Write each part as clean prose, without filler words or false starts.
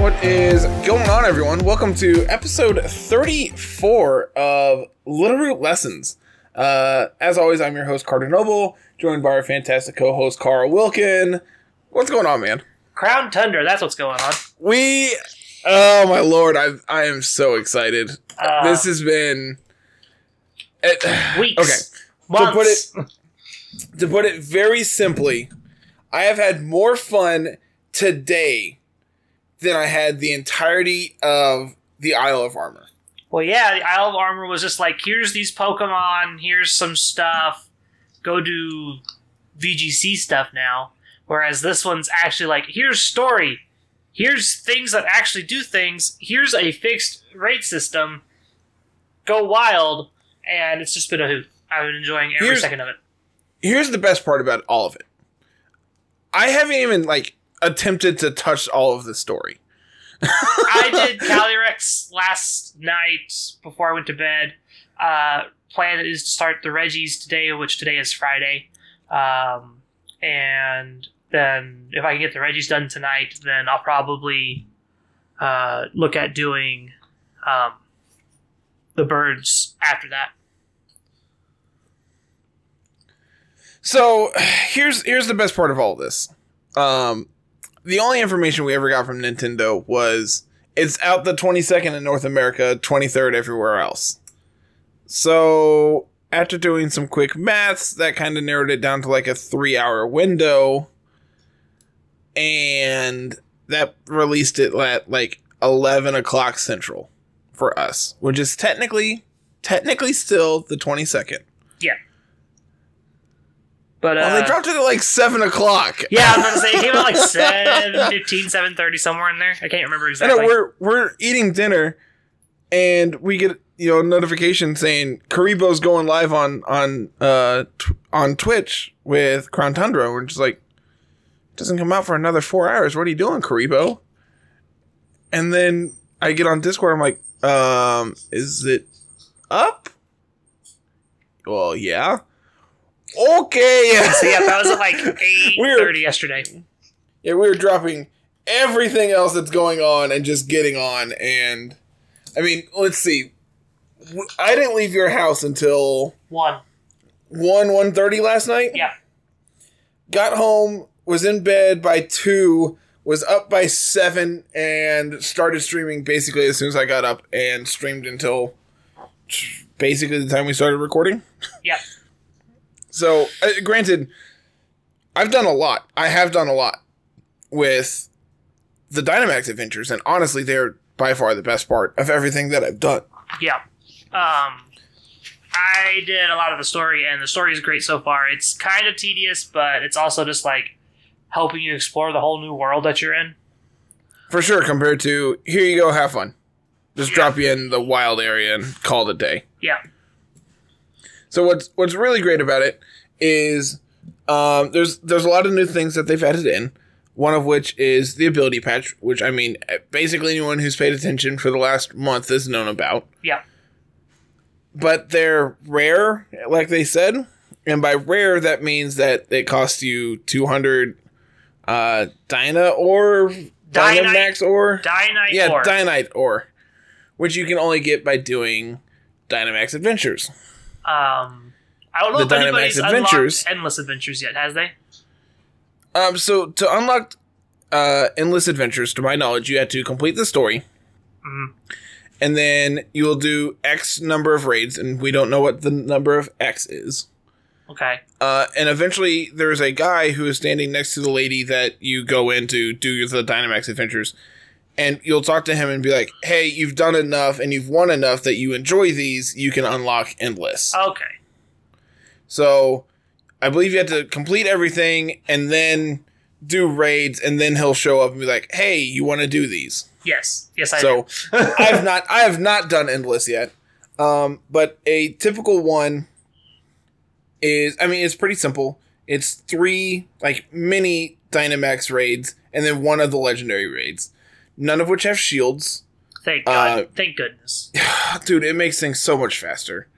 What is going on, everyone? Welcome to episode 34 of Littleroot Lessons. As always, I'm your host, Carter Noble, joined by our fantastic co-host, Carl Wilkin. What's going on, man? Crown Tundra, that's what's going on. Oh my lord, I am so excited. This has been... weeks. Okay. Months. To put it very simply, I have had more fun today than I had the entirety of the Isle of Armor. Well, yeah, the Isle of Armor was just like, here's these Pokemon, here's some stuff, go do VGC stuff now. Whereas this one's actually like, here's story, here's things that actually do things, here's a fixed rate system, go wild, and it's just been a hoot. I've been enjoying every second of it. Here's the best part about all of it. I haven't even, attempted to touch all of the story. I did Calyrex last night before I went to bed. Plan is to start the Reggies today, which today is Friday. And then if I can get the Reggies done tonight, then I'll probably look at doing the birds after that. So here's the best part of all this. The only information we ever got from Nintendo was it's out the 22nd in North America, 23rd everywhere else. So after doing some quick maths, that kind of narrowed it down to a 3-hour window. And that released it at 11 o'clock Central for us, which is technically still the 22nd. Yeah. But they dropped it at 7 o'clock. Yeah, I was about to say, it came out 7:15, 7:30, somewhere in there. I can't remember exactly. I know, we're eating dinner, and we get a notification saying Karibo's going live on Twitch with Crown Tundra. We're just like, it doesn't come out for another 4 hours. What are you doing, Karibo? And then I get on Discord. I'm like, is it up? Well, yeah. Okay. So yeah, that was at 8:30 yesterday. Yeah, we were dropping everything else that's going on and just getting on. And I mean, let's see. I didn't leave your house until 1:30 last night. Yeah. Got home, was in bed by 2, was up by 7, and started streaming basically as soon as I got up, and streamed until basically the time we started recording. Yeah. So, granted, I've done a lot. I have done a lot with the Dynamax adventures, and honestly, they're by far the best part of everything that I've done. Yeah. I did a lot of the story, and the story is great so far. It's kind of tedious, but it's also just helping you explore the whole new world that you're in. For sure, compared to, here you go, have fun. Just drop you in the wild area and call it a day. Yeah. So what's really great about it is there's a lot of new things that they've added in. One of which is the ability patch, which I mean basically anyone who's paid attention for the last month has known about. Yeah. But they're rare, like they said, and by rare that means that it costs you 200 Dynamax ore. Dynite ore, which you can only get by doing Dynamax Adventures. I don't know if anybody's unlocked Endless Adventures yet, has they? So to unlock Endless Adventures, to my knowledge, you had to complete the story. Mm-hmm. And then you will do X number of raids, and we don't know what the number of X is. Okay. And eventually there's a guy who is standing next to the lady that you go in to do the Dynamax Adventures. And you'll talk to him and be like, hey, you've done enough and you've won enough that you enjoy these, you can unlock Endless. Okay. So, I believe you have to complete everything and then do raids, and then he'll show up and be like, hey, you want to do these? Yes. Yes, I do. So, I have not done Endless yet. But a typical one is, I mean, it's pretty simple. It's 3, mini Dynamax raids, and then 1 of the legendary raids. None of which have shields. Thank God. Thank goodness. Dude, it makes things so much faster.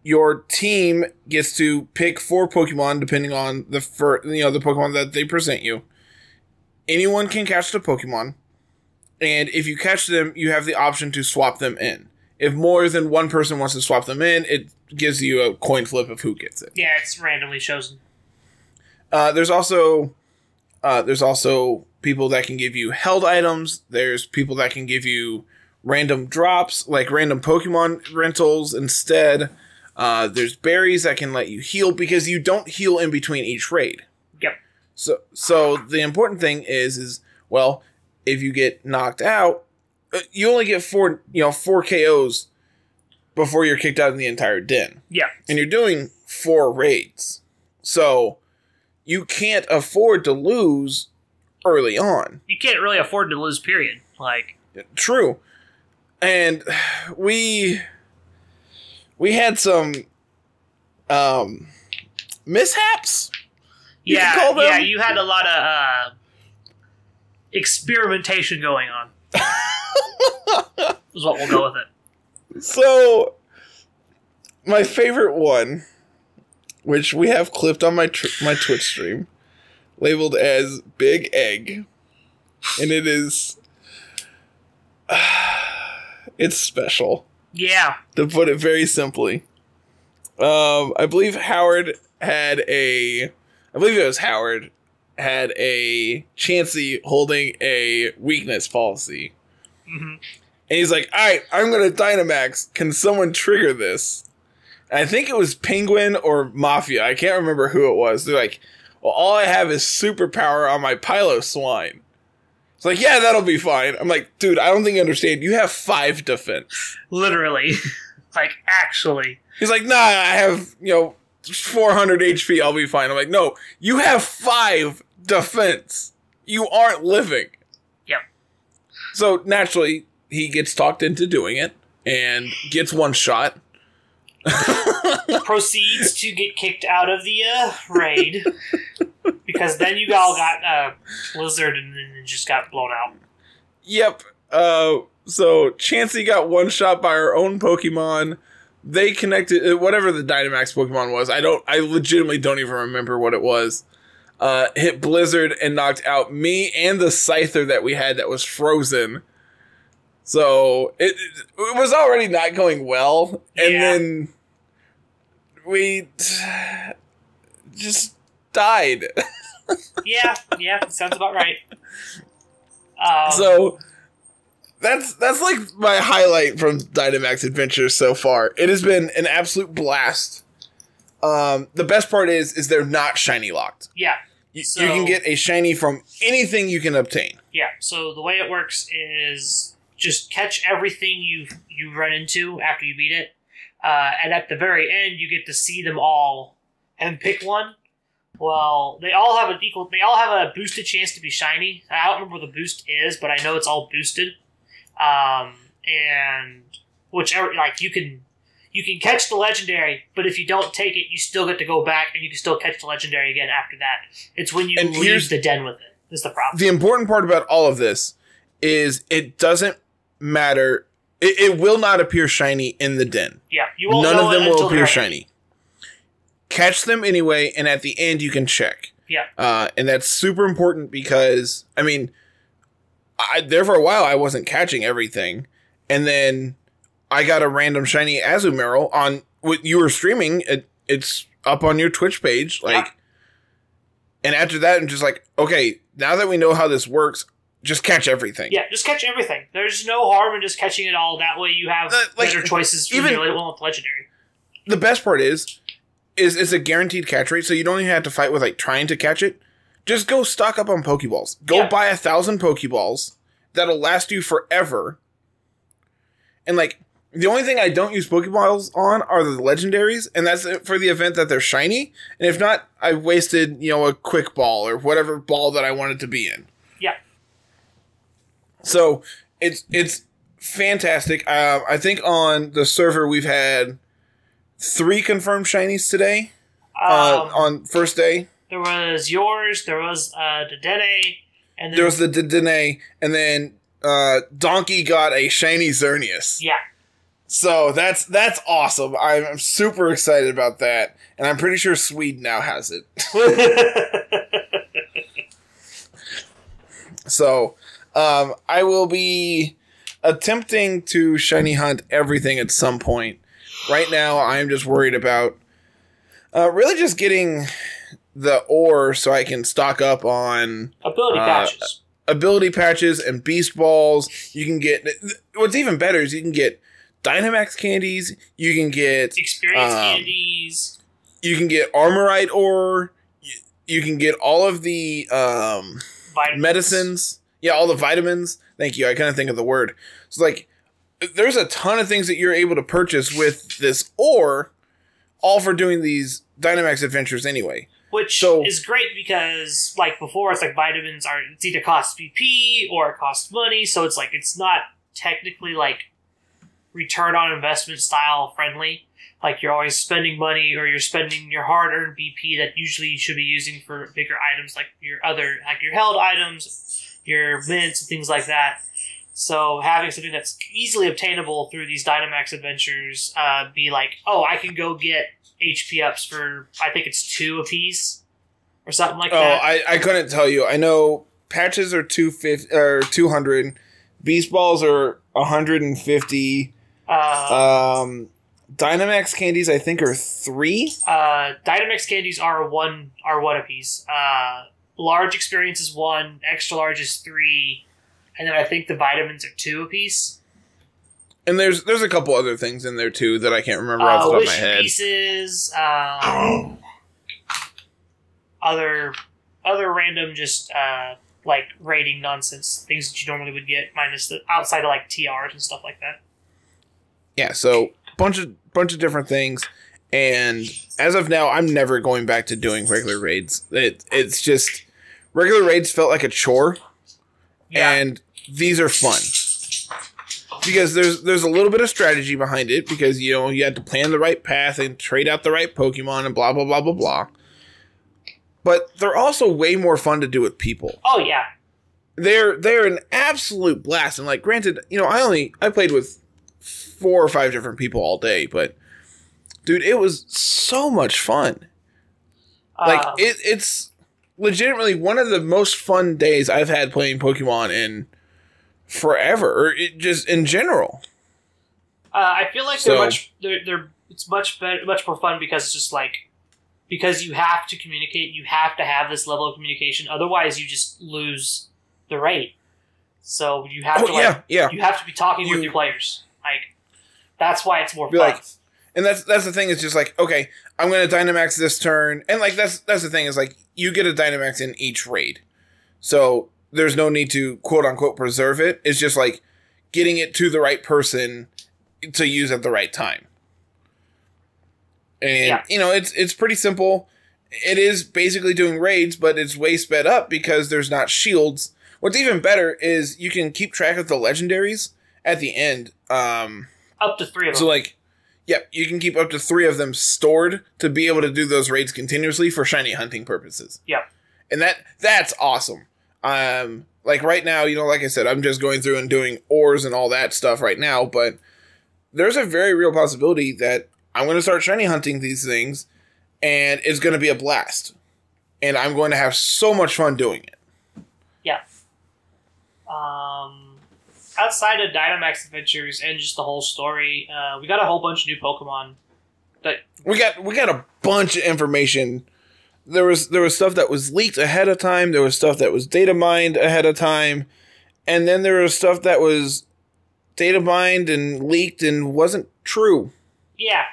Your team gets to pick 4 Pokemon depending on the Pokemon that they present you. anyone can catch the Pokemon, and if you catch them, you have the option to swap them in. If more than one person wants to swap them in, it gives you a coin flip of who gets it. Yeah, it's randomly chosen. There's also people that can give you held items. There's people that can give you random drops, like random Pokemon rentals instead. There's berries that can let you heal because you don't heal in between each raid. Yep. So the important thing is well, if you get knocked out, you only get 4 KOs before you're kicked out of the entire den. Yeah. And you're doing 4 raids. So you can't afford to lose early on. You can't really afford to lose, period. Like, true. And we had some mishaps. You had a lot of experimentation going on. Is what we'll go with it. So, my favorite one, which we have clipped on my Twitch stream, labeled as Big Egg, and it is it's special. Yeah. To put it very simply. I believe Howard had a Chansey holding a weakness policy. Mm-hmm. And he's like, alright, I'm going to Dynamax. Can someone trigger this? And I think it was Penguin or Mafia. I can't remember who it was. They're like, well, all I have is superpower on my Piloswine. It's like, yeah, that'll be fine. I'm like, dude, I don't think you understand. You have 5 defense. Literally. Like, actually. He's like, nah, I have, 400 HP. I'll be fine. I'm like, no, you have 5 defense. You aren't living. Yep. So, naturally, he gets talked into doing it and gets one shot. Proceeds to get kicked out of the raid. Because then you all got Blizzard and then just got blown out. Yep. So Chansey got one shot by her own Pokemon. They connected whatever the Dynamax Pokemon was. I legitimately don't even remember what it was. Hit Blizzard and knocked out me and the Scyther that we had that was frozen. So it was already not going well, and then we just died. yeah, sounds about right. So that's like my highlight from Dynamax Adventures so far. It has been an absolute blast. The best part is they're not shiny locked. Yeah. You can get a shiny from anything you can obtain. Yeah, so the way it works is just catch everything you run into after you beat it. And at the very end, you get to see them all and pick one. Well, they all have a boosted chance to be shiny. I don't remember what the boost is, but I know it's all boosted. And whichever, like, you can catch the legendary, but if you don't take it, you still get to go back and you can still catch the legendary again after that. It's when you leave the den with it. Is the problem. The important part about all of this is it doesn't matter. It will not appear shiny in the den. Yeah, you won't. None of them will appear shiny. Catch them anyway, and at the end you can check. Yeah. And that's super important because, I mean, there for a while I wasn't catching everything, and then I got a random shiny Azumarill on what you were streaming. It's up on your Twitch page, like, and after that, I'm just like, okay, now that we know how this works, just catch everything. Yeah, just catch everything. There's no harm in just catching it all. That way you have better choices for even with legendary. The best part is it's a guaranteed catch rate, so you don't even have to fight with like trying to catch it. Just go stock up on Pokeballs. Go buy 1,000 Pokeballs. That'll last you forever. And like, the only thing I don't use Pokeballs on are the legendaries, and that's for the event that they're shiny. And if not, I wasted, a quick ball or whatever ball that I wanted to be in. Yeah. So it's fantastic. I think on the server we've had 3 confirmed shinies today on first day. There was yours. There was Dedenne, and then there was the Dedenne, and then Donkey got a shiny Xerneas. Yeah. So that's awesome. I'm super excited about that, and I'm pretty sure Sweden now has it. So, I will be attempting to shiny hunt everything at some point. Right now, I'm just worried about really just getting the ore so I can stock up on ability patches and beast balls. You can get, what's even better is you can get Dynamax candies. You can get experience candies. You can get Armorite ore. You can get all of the medicines. Yeah, all the vitamins. Thank you. I couldn't think of the word. So, like, there's a ton of things that you're able to purchase with this ore, all for doing these Dynamax adventures anyway. Which is great because, like, before, it's like vitamins are, it's either cost BP or it costs money, so it's like, it's not technically, like, return on investment style friendly. Like, you're always spending money or you're spending your hard-earned BP that usually you should be using for bigger items like your held items, your mints, and things like that. So having something that's easily obtainable through these Dynamax adventures, be like, oh, I can go get HP ups for, I think it's 2 apiece or something like that. Oh, I couldn't tell you. I know patches are 200, beast balls are 150. Dynamax candies, I think, are 3. Dynamax candies are one apiece. Large experience is 1, extra large is 3, and then I think the vitamins are 2 apiece. And there's a couple other things in there too that I can't remember off the top of my head. Pieces, other random just like rating nonsense things that you normally would get, minus the outside of like TRs and stuff like that. Yeah, so bunch of different things, and as of now, I'm never going back to doing regular raids. It's just regular raids felt like a chore, and these are fun because there's a little bit of strategy behind it because you had to plan the right path and trade out the right Pokemon and blah blah blah blah blah. But they're also way more fun to do with people. Oh yeah, they're an absolute blast. And like, granted, I played with 4 or 5 different people all day, but dude, it was so much fun. Like it's legitimately one of the most fun days I've had playing Pokemon in forever, or just in general. I feel like it's much better, much more fun because it's just like, because you have to communicate, you have to have this level of communication, otherwise you just lose the raid. So you have you have to be talking with your players. Like, that's why it's more fun. Like, and that's the thing, is just like, okay, I'm going to Dynamax this turn, and like that's the thing, is like, you get a Dynamax in each raid, so there's no need to quote unquote preserve it. It's just like getting it to the right person to use at the right time. And it's pretty simple. It is basically doing raids, but it's way sped up because there's not shields. What's even better is you can keep track of the legendaries at the end. Up to 3 of them. So like, you can keep up to 3 of them stored to be able to do those raids continuously for shiny hunting purposes. Yeah. And that's awesome. Like right now, like I said, I'm just going through and doing ores and all that stuff right now, but there's a very real possibility that I'm going to start shiny hunting these things, and it's going to be a blast. And I'm going to have so much fun doing it. Yeah. Outside of Dynamax Adventures and just the whole story, we got a whole bunch of new Pokemon. That we got a bunch of information. There was stuff that was leaked ahead of time. There was stuff that was data mined ahead of time, and then there was stuff that was data mined and leaked and wasn't true. Yeah.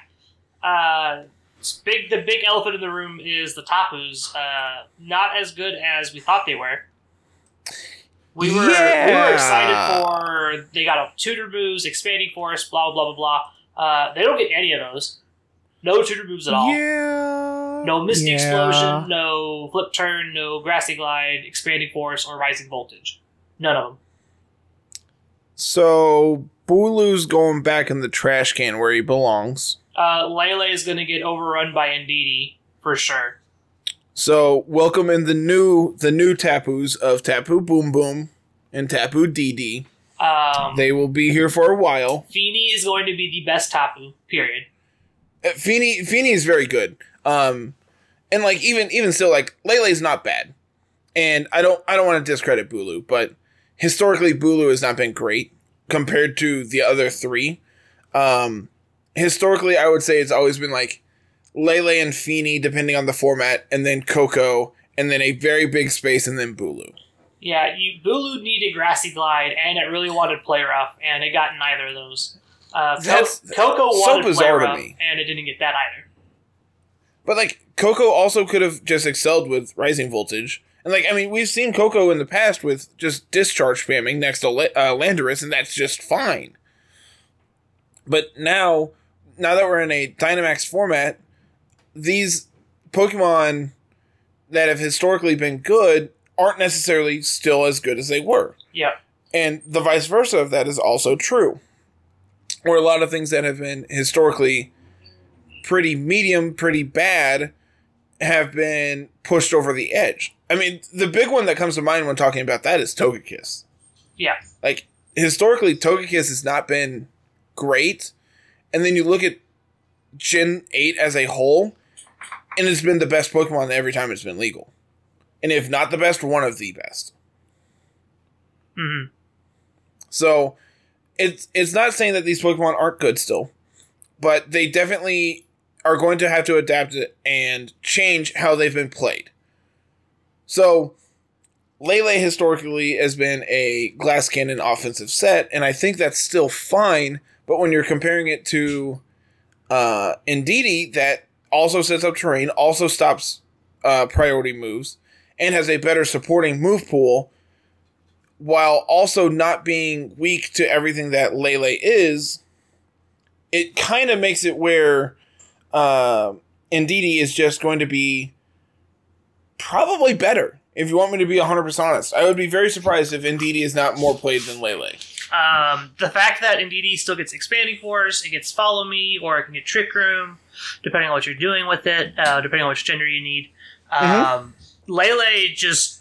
The big elephant in the room is the Tapus. Not as good as we thought they were. We were excited for, they got a tutor moves, expanding forest, blah blah blah blah. They don't get any of those. No tutor moves at all. Yeah. No Misty Explosion, no Flip Turn, no Grassy Glide, Expanding Force, or Rising Voltage. None of them. So, Bulu's going back in the trash can where he belongs. Lele is going to get overrun by Indeedee, for sure. So, welcome in the new Tapus of Tapu Boom Boom and Tapu DD. They will be here for a while. Feeny is going to be the best Tapu, period. Feeny is very good. And like even still, like, Lele's not bad. And I don't want to discredit Bulu, but historically Bulu has not been great compared to the other three. Historically, I would say it's always been like Lele and Feeny, depending on the format, and then Coco, and then a very big space, and then Bulu. Yeah, Bulu needed Grassy Glide, and it really wanted Play Rough, and it got neither of those. Coco wanted Play Rough, and it didn't get that either. But, like, Coco also could have just excelled with Rising Voltage. And, like, I mean, we've seen Coco in the past with just Discharge spamming next to Landorus, and that's just fine. But now that we're in a Dynamax format, these Pokemon that have historically been good aren't necessarily still as good as they were. Yeah. And the vice versa of that is also true. Where a lot of things that have been historically pretty medium, pretty bad, have been pushed over the edge. I mean, the big one that comes to mind when talking about that is Togekiss. Yeah. Like, historically, Togekiss has not been great. And then you look at Gen 8 as a whole, and it's been the best Pokemon every time it's been legal. And if not the best, one of the best. Mm-hmm. So, it's not saying that these Pokemon aren't good still, but they definitely are going to have to adapt it and change how they've been played. So, Lele historically has been a glass cannon offensive set, and I think that's still fine, but when you're comparing it to Indeedee, that also sets up terrain, also stops priority moves, and has a better supporting move pool, while also not being weak to everything that Lele is, it kind of makes it where Indeedee is just going to be probably better. If you want me to be 100% honest, I would be very surprised if Indeedee is not more played than Lele. The fact that Indeedee still gets Expanding Force, it gets Follow Me, or it can get Trick Room, depending on what you're doing with it, depending on which gender you need. Lele just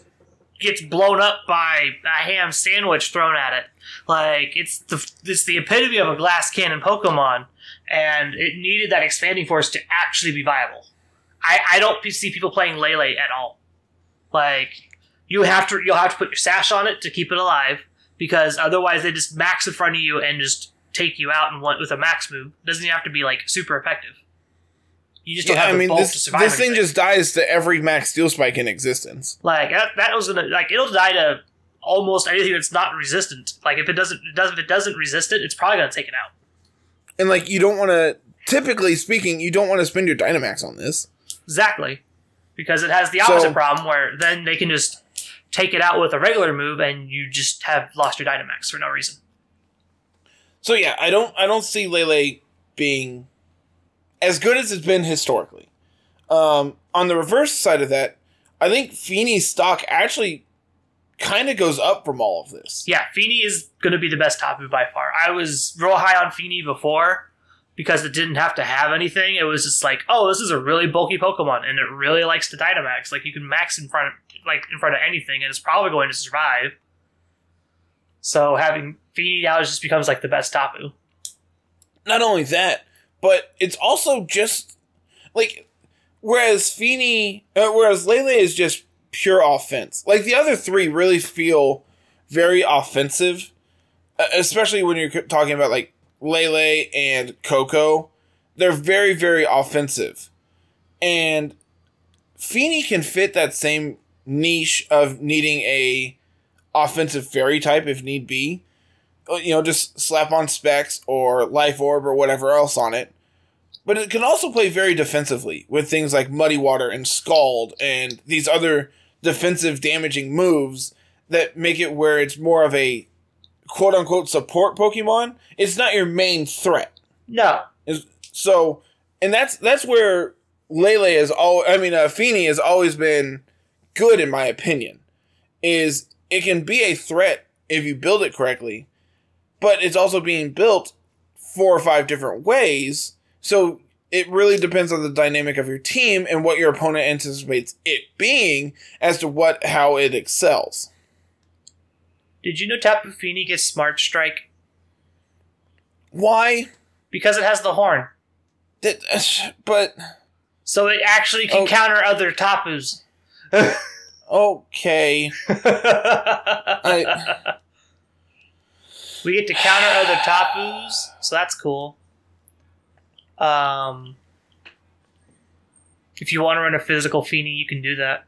gets blown up by a ham sandwich thrown at it. Like, it's the epitome of a glass cannon Pokemon, and it needed that Expanding Force to actually be viable. I don't see people playing Lele at all. Like, you'll have to put your sash on it to keep it alive, because otherwise they just max in front of you and just take you out with a max move. It doesn't even have to be like super effective. You just don't have the bulk to survive. This thing just dies to every max steel spike in existence. Like that was gonna it'll die to almost anything that's not resistant. Like if it doesn't resist it, it's probably gonna take it out. And like you don't want to. Typically speaking, you don't want to spend your Dynamax on this. Exactly. Because it has the opposite problem where then they can just take it out with a regular move and you just have lost your Dynamax for no reason. So yeah, I don't see Lele being as good as it's been historically. On the reverse side of that, I think Feeny's stock actually kind of goes up from all of this. Yeah, Feeny is going to be the best Tapu by far. I was real high on Feeny before, because it didn't have to have anything. It was just like, oh, this is a really bulky Pokemon, and it really likes to Dynamax. Like, you can max in front of anything, and it's probably going to survive. So having Feeny now just becomes like the best Tapu. Not only that, but it's also just like whereas Lele is just pure offense. Like the other three really feel very offensive, especially when you're talking about like Lele and Coco. They're very, very offensive. And Feeny can fit that same niche of needing a offensive fairy type if need be. You know, just slap on Specs or Life Orb or whatever else on it. But it can also play very defensively with things like Muddy Water and Scald and these other defensive damaging moves that make it where it's more of a quote-unquote support Pokemon. It's not your main threat. No. So, and that's where Feeny has always been good in my opinion. Is it can be a threat if you build it correctly, but it's also being built 4 or 5 different ways, so it really depends on the dynamic of your team and what your opponent anticipates it being as to how it excels. Did you know Tapu Fini gets Smart Strike? Why? Because it has the horn. But... So it actually can counter other Tapus. Okay. We get to counter other Tapus, so that's cool. If you want to run a physical Feeny, you can do that.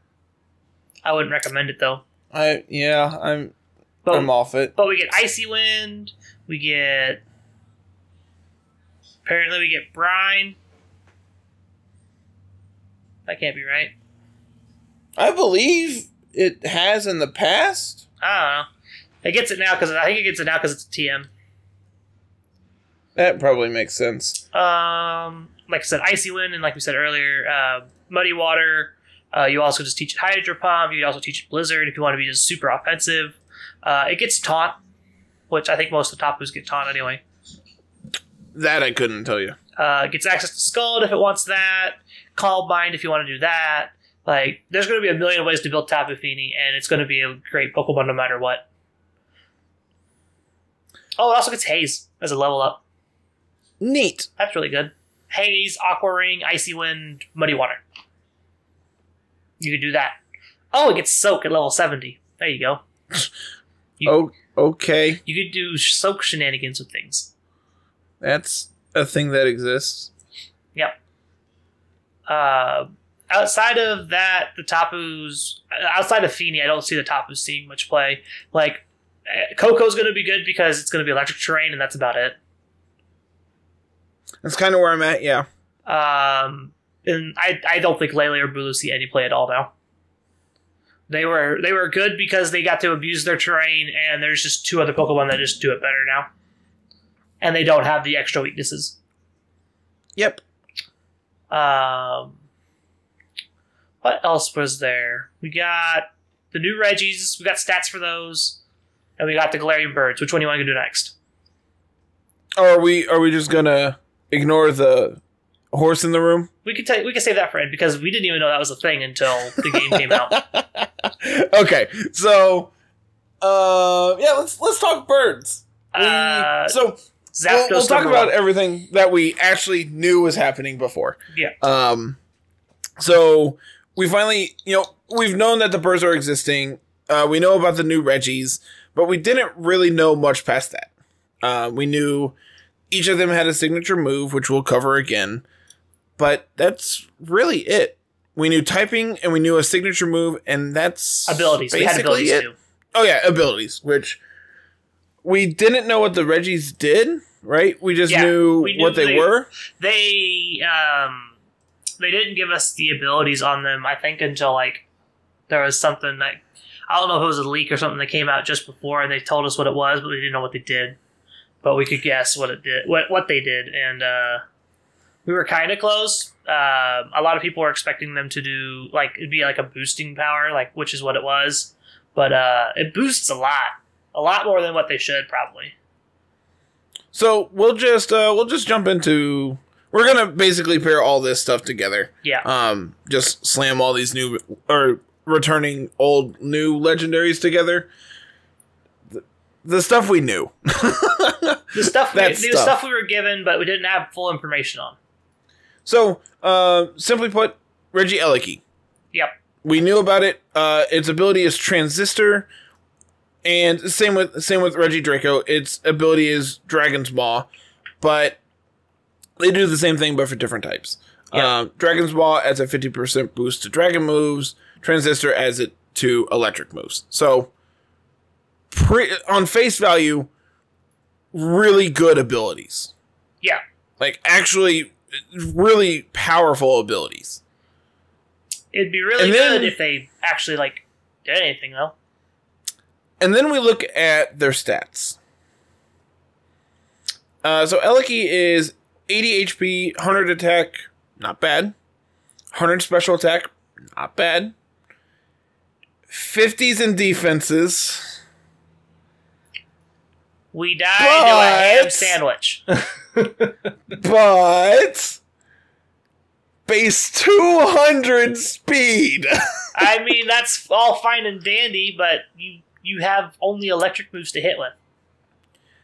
I wouldn't recommend it though. I'm off it. But we get Icy Wind. Apparently we get Brine. That can't be right. I believe it has in the past. I don't know. It gets it now because it's a TM. That probably makes sense. Like I said, Icy Wind, and like we said earlier, Muddy Water. You also just teach it Hydro Pump. You can also teach it Blizzard if you want to be just super offensive. It gets Taunt, which I think most of the Tapus get Taunt anyway. That I couldn't tell you. It gets access to Scald if it wants that. Call Bind if you want to do that. Like, there's going to be a million ways to build Tapu Fini, and it's going to be a great Pokemon no matter what. Oh, it also gets Haze as a level up. Neat. That's really good. Haze, Aqua Ring, Icy Wind, Muddy Water. You could do that. Oh, it gets Soak at level 70. There you go. Okay. You could do Soak shenanigans with things. That's a thing that exists. Yep. Outside of that, the Tapus... Outside of Fini, I don't see the Tapus seeing much play. Like, Coco's going to be good because it's going to be electric terrain, and that's about it. That's kind of where I'm at, yeah. And I don't think Lele or Bulu see any play at all now. They were good because they got to abuse their terrain, and there's just two other Pokemon that just do it better now. And they don't have the extra weaknesses. Yep. What else was there? We got the new Reggies. We got stats for those. And we got the Galarian Birds. Which one do you want to do next? Are we just gonna ignore the horse in the room? We could save that for end because we didn't even know that was a thing until the game came out. Okay, so let's talk birds. We'll talk about everything that we actually knew was happening before. Yeah. So we finally, we've known that the birds are existing. We know about the new Reggies, but we didn't really know much past that. We knew each of them had a signature move, which we'll cover again, but that's really it. We knew typing, and we knew a signature move, and that's abilities. We had abilities too. Oh yeah, abilities, which we didn't know what the Reggies did, right? We just knew what they were. They didn't give us the abilities on them, I think, until there was something that I don't know if it was a leak or something that came out just before, and they told us what it was, but we didn't know what they did. But we could guess what it did, what they did, and we were kind of close. A lot of people were expecting them to do it'd be like a boosting power, which is what it was, but it boosts a lot more than what they should probably. So we'll just jump into. We're gonna basically pair all this stuff together. Yeah. Just slam all these new or returning old new legendaries together. The stuff we knew. The stuff we were given, but we didn't have full information on. So, simply put, Regieleki. Yep. We knew about it. Its ability is Transistor, and same with Regidraco. Its ability is Dragon's Maw, but they do the same thing, but for different types. Yep. Dragon's Maw adds a 50% boost to Dragon moves. Transistor adds it to Electric moves. So, on face value, really good abilities. Yeah. Actually, really powerful abilities. It'd be really good if they actually, did anything, though. And then we look at their stats. So Eleki is 80 HP, 100 attack, not bad. 100 special attack, not bad. 50s in defenses. We died to a ham sandwich. But base 200 speed. I mean, that's all fine and dandy, but you have only electric moves to hit with.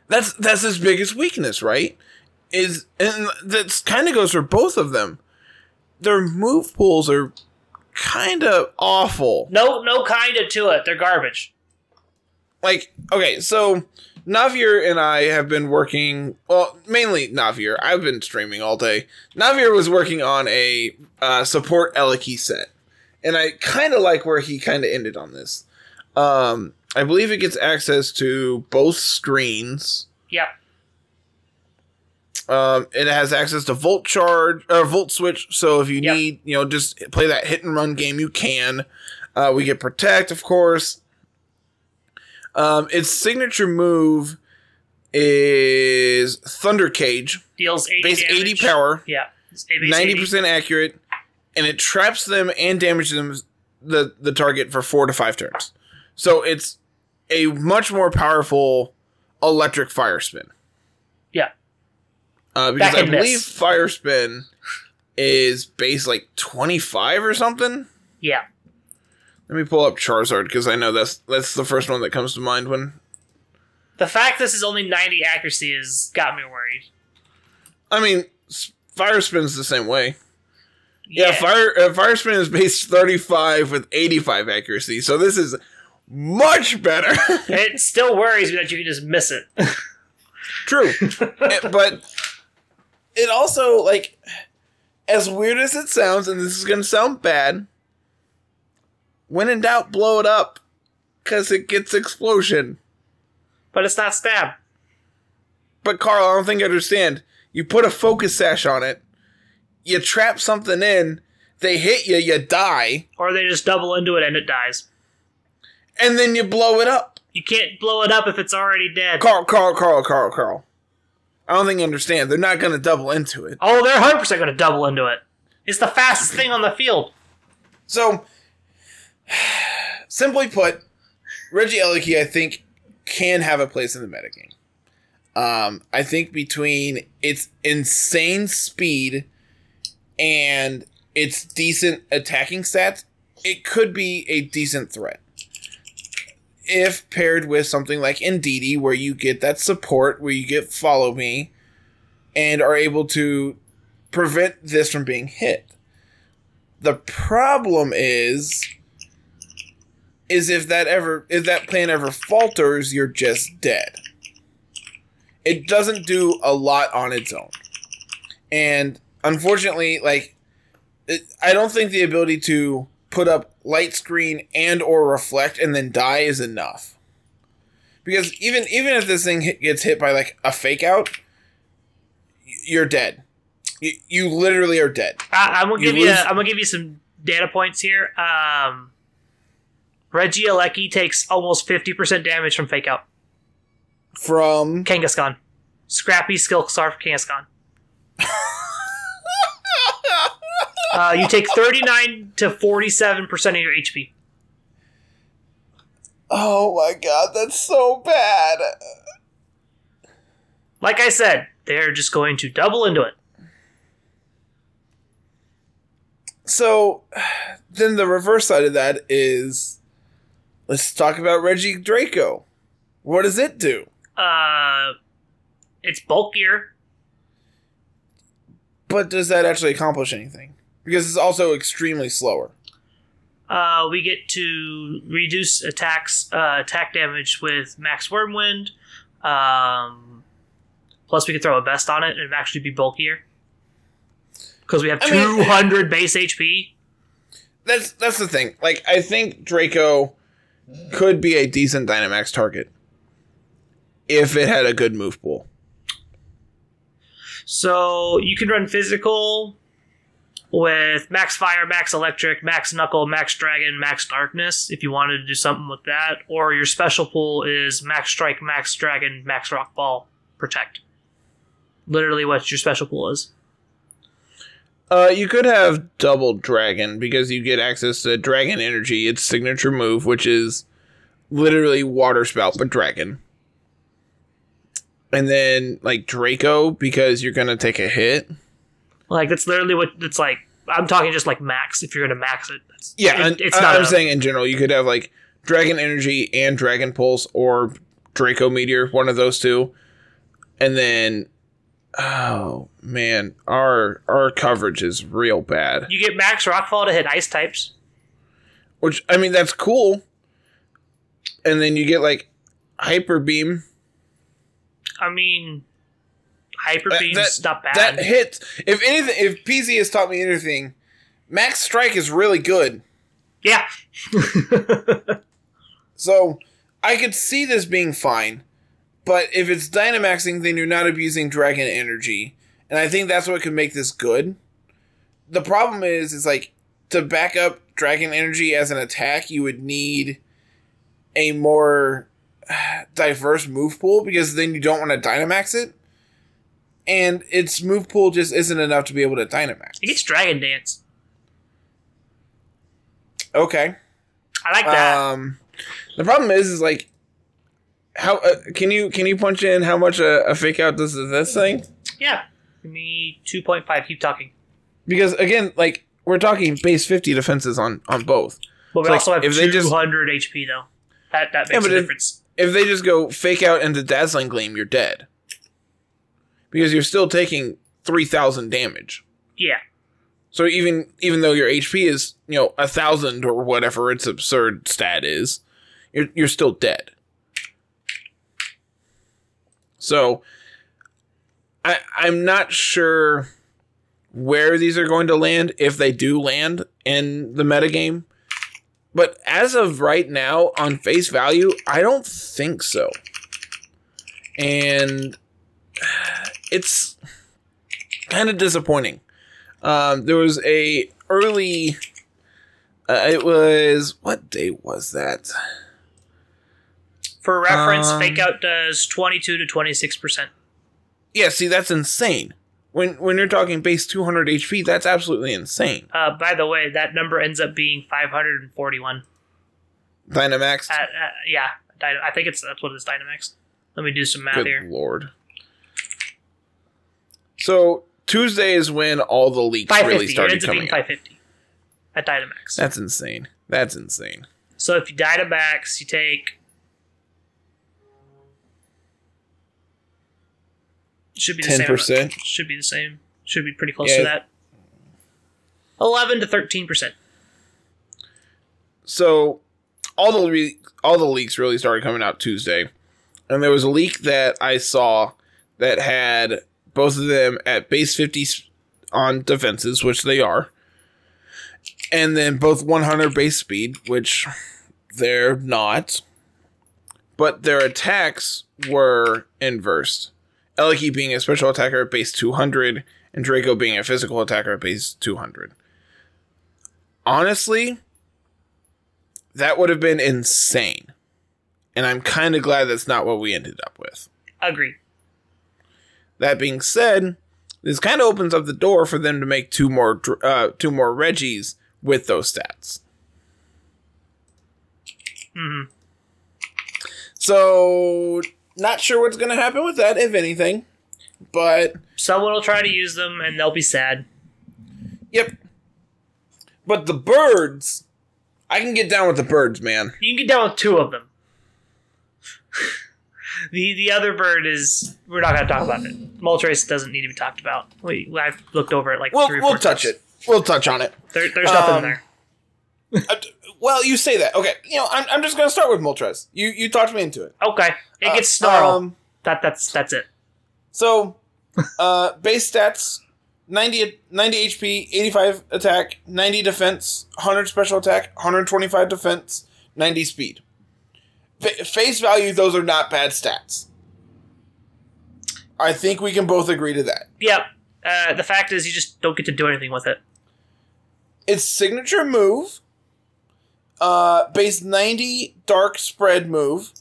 That's his biggest weakness, right? And that kind of goes for both of them. Their move pools are kind of awful. No kinda to it. They're garbage. Like, okay, so Navier and I have been working, well, mainly Navier. I've been streaming all day. Navier was working on a support Eliki set. And I kind of like where he kind of ended on this. I believe it gets access to both screens. Yeah. It has access to volt charge or volt switch. So if you need, just play that hit and run game, you can. We get protect, of course. Its signature move is Thunder Cage. Deals 80 base damage. 80 power. Yeah. 90% accurate. And it traps them and damages them the target for 4 to 5 turns. So it's a much more powerful electric fire spin. Yeah. Because I believe fire spin is base like 25 or something. Yeah. Let me pull up Charizard because I know that's the first one that comes to mind when. The fact this is only 90 accuracy has got me worried. I mean, fire spin's the same way. Yeah, fire spin is base 35 with 85 accuracy, so this is much better. It still worries me that you can just miss it. True. But it also, like, as weird as it sounds, and this is going to sound bad, when in doubt, blow it up, because it gets explosion. But it's not stab. But Carl, I don't think you understand. You put a focus sash on it, you trap something in, they hit you, you die. Or they just double into it and it dies. And then you blow it up. You can't blow it up if it's already dead. Carl. I don't think you understand. They're not going to double into it. Oh, they're 100% going to double into it. It's the fastest thing on the field. So, simply put, Regieleki, I think, can have a place in the metagame. I think between its insane speed and its decent attacking stats, it could be a decent threat. If paired with something like Indeedee, where you get that support, where you get Follow Me, and are able to prevent this from being hit. The problem is if that plan ever falters, you're just dead. It doesn't do a lot on its own. And unfortunately, I don't think the ability to put up light screen and or reflect and then die is enough. Because even if this thing gets hit by like a fake out, you're dead. You literally are dead. I'm gonna give you some data points here. Regieleki takes almost 50% damage from fake out. From Kangaskhan. Scrappy skill star for Kangaskhan. You take 39 to 47% of your HP. Oh my god, that's so bad. Like I said, they're just going to double into it. So, then the reverse side of that is, let's talk about Regidraco. What does it do? It's bulkier. But does that actually accomplish anything? Because it's also extremely slower. We get to reduce attack damage with Max Wormwind. Plus, we could throw a vest on it and it'd actually be bulkier. Because we have 200 base HP. That's the thing. Like, I think Draco could be a decent Dynamax target if it had a good move pool. So you can run physical with Max Fire, Max Electric, Max Knuckle, Max Dragon, Max Darkness if you wanted to do something with that. Or your special pool is Max Strike, Max Dragon, Max Rock Ball, Protect. Literally what your special pool is. You could have double Dragon because you get access to Dragon Energy, its signature move, which is literally Water Spout, but Dragon. And then, like, Draco, because you're going to take a hit. Like, that's literally what it's like. I'm talking just like max, if you're going to max it. I'm saying in general, you could have, like, Dragon Energy and Dragon Pulse or Draco Meteor, one of those two. And then, oh, man, our coverage is real bad. You get Max Rockfall to hit ice types. Which, I mean, that's cool. And then you get, like, Hyper Beam. I mean, Hyper Beam's not bad. That hits. If anything, if PZ has taught me anything, Max Strike is really good. Yeah. So, I could see this being fine. But if it's Dynamaxing, then you're not abusing Dragon Energy. And I think that's what could make this good. The problem is like, to back up Dragon Energy as an attack, you would need a more diverse move pool, because then you don't want to Dynamax it. And its move pool just isn't enough to be able to Dynamax. It gets Dragon Dance. Okay. I like that. The problem is like, how can you punch in how much a fake out does to this thing? Yeah. Give me 2.5. Keep talking. Because again, like, we're talking base 50 defenses on both. But we So, also like, have if they 200 HP though. That makes a difference. If they just go fake out into Dazzling Gleam, you're dead. Because you're still taking 3,000 damage. Yeah. So even though your HP is, 1,000 or whatever its absurd stat is, you're still dead. So I'm not sure where these are going to land, if they do land in the metagame. But as of right now, on face value, I don't think so. And it's kind of disappointing. There was a early... it was... What day was that? For reference, Fake Out does 22 to 26%. Yeah, see, that's insane. When you're talking base 200 HP, that's absolutely insane. By the way, that number ends up being 541. Dynamax? Yeah, I think that's what it's Dynamax. Let me do some math here. Good lord. So, Tuesday is when all the leaks really started coming out. 550 at Dynamax. That's insane. That's insane. So if you Dynamax, you take... Should be the 10%. same. Should be the same. Should be pretty close to that. 11 to 13%. So, all the leaks really started coming out Tuesday. And there was a leak that I saw that had both of them at base 50 on defenses, which they are. And then both 100 base speed, which they're not. But their attacks were inversed. Eliki being a special attacker at base 200, and Draco being a physical attacker at base 200. Honestly, that would have been insane. And I'm kind of glad that's not what we ended up with. Agree. That being said, this kind of opens up the door for them to make two more Reggies with those stats. Mm-hmm. So, not sure what's going to happen with that, if anything. But someone will try to use them, and they'll be sad. Yep. But the birds, I can get down with the birds, man. You can get down with two of them. The other bird is... We're not going to talk about it. Moltres doesn't need to be talked about. I've looked over it like 3 or 4 We'll touch it. We'll touch on it. There's nothing there. Well, you say that. Okay. I'm just going to start with Moltres. You talked me into it. Okay. It gets Snarl. That's it. So, base stats, 90 HP, 85 attack, 90 defense, 100 special attack, 125 defense, 90 speed. Face value, those are not bad stats. I think we can both agree to that. Yep. The fact is, you just don't get to do anything with it. Its signature move, base 90 dark spread move,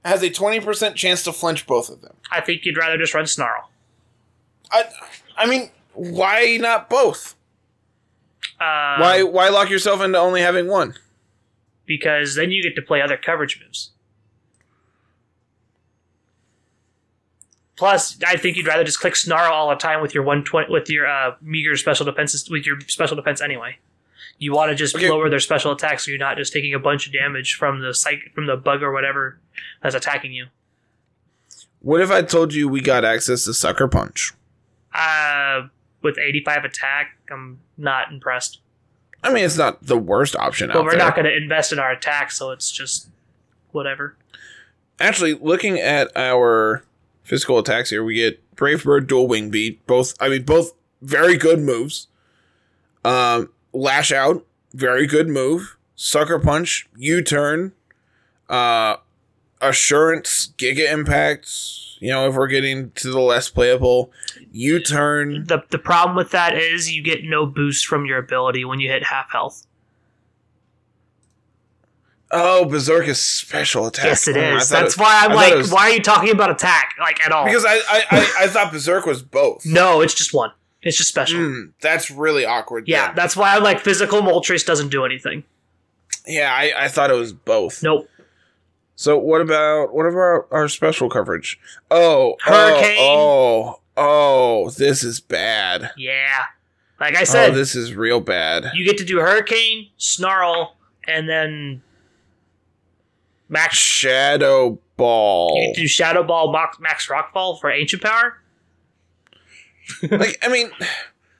has a 20% chance to flinch both of them. I think you'd rather just run Snarl. I mean, why not both? Why lock yourself into only having one? Because then you get to play other coverage moves. Plus, I think you'd rather just click Snarl all the time with your 120 with your meager special defenses with your special defense anyway. You want to just lower their special attack so you're not just taking a bunch of damage from the bug or whatever that's attacking you. What if I told you we got access to Sucker Punch? With 85 attack, I'm not impressed. I mean, it's not the worst option But out we're there. not going to invest in our attack, so it's just whatever. Actually, looking at our physical attacks here, we get Brave Bird, Dual Wing Beat. Both very good moves. Lash Out, very good move. Sucker Punch, U-Turn, Assurance, Giga Impact. You know, if we're getting to the less playable, U-Turn. The problem with that is you get no boost from your ability when you hit half health. Oh, Berserk is special attack. Yes, it is. That's why I'm like, why are you talking about attack like at all? Because I thought Berserk was both. No, it's just one. It's just special. That's really awkward. Yeah, then. that's why I'm like, physical Moltres doesn't do anything. Yeah, I thought it was both. Nope. So what about our special coverage? Oh, Hurricane. Oh, this is bad. Yeah. Like I said, this is real bad. you get to do Hurricane, Snarl, and then Max Shadow Ball. You get to do Shadow Ball, Max Rockfall for Ancient Power. Like, I mean,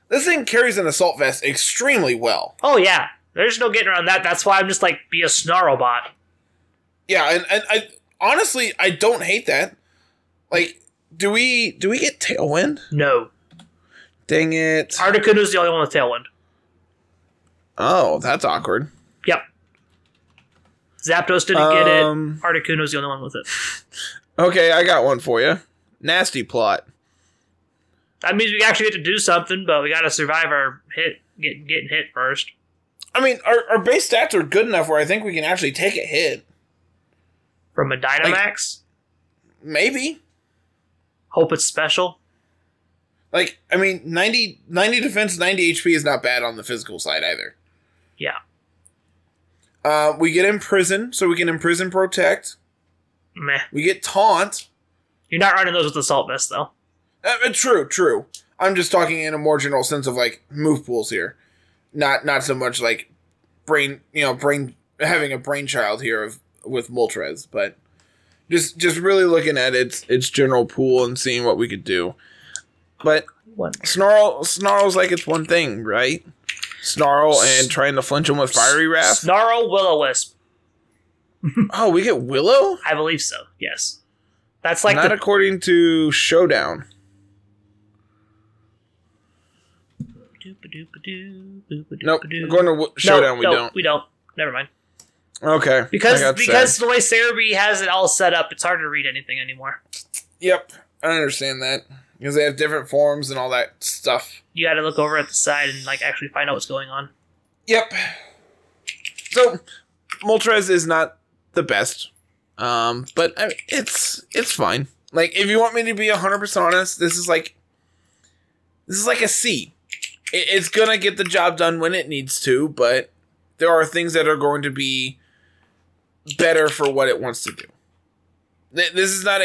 this thing carries an Assault Vest extremely well. Oh yeah, there's no getting around that. That's why I'm just like, be a Snarl bot. Yeah, and I honestly I don't hate that. Like, do we get Tailwind? No. Dang it. Articuno's the only one with Tailwind. Oh, that's awkward. Yep. Zapdos didn't get it. Articuno's the only one with it. Okay, I got one for you. Nasty Plot. That means we actually get to do something, but we gotta survive our getting hit first. I mean, our base stats are good enough where I think we can actually take a hit. From a Dynamax? Maybe. Hope it's special. Like, I mean, 90 defense, 90 HP is not bad on the physical side either. Yeah. We get Imprison, so we can Imprison Protect. Meh. We get Taunt. You're not running those with Assault Vest, though. True. I'm just talking in a more general sense of, like, move pools here. Not so much, like, having a brainchild here with Moltres, but just really looking at its general pool and seeing what we could do. But Snarl's like its one thing, right? Snarl and trying to flinch him with Fiery Wrath. Snarl, Will-O-Wisp. Oh, we get Willow? I believe so, yes. That's like not according to Showdown. Nope. According to Showdown, we don't. We don't. Never mind. Okay. Because the way Cerebi has it all set up, it's hard to read anything anymore. Yep. I understand that. Because they have different forms and all that stuff. You gotta look over at the side and like actually find out what's going on. Yep. So, Moltres is not the best. But I mean, it's fine. Like, if you want me to be 100% honest, this is like a C. It's gonna get the job done when it needs to, but there are things that are going to be better for what it wants to do. This is not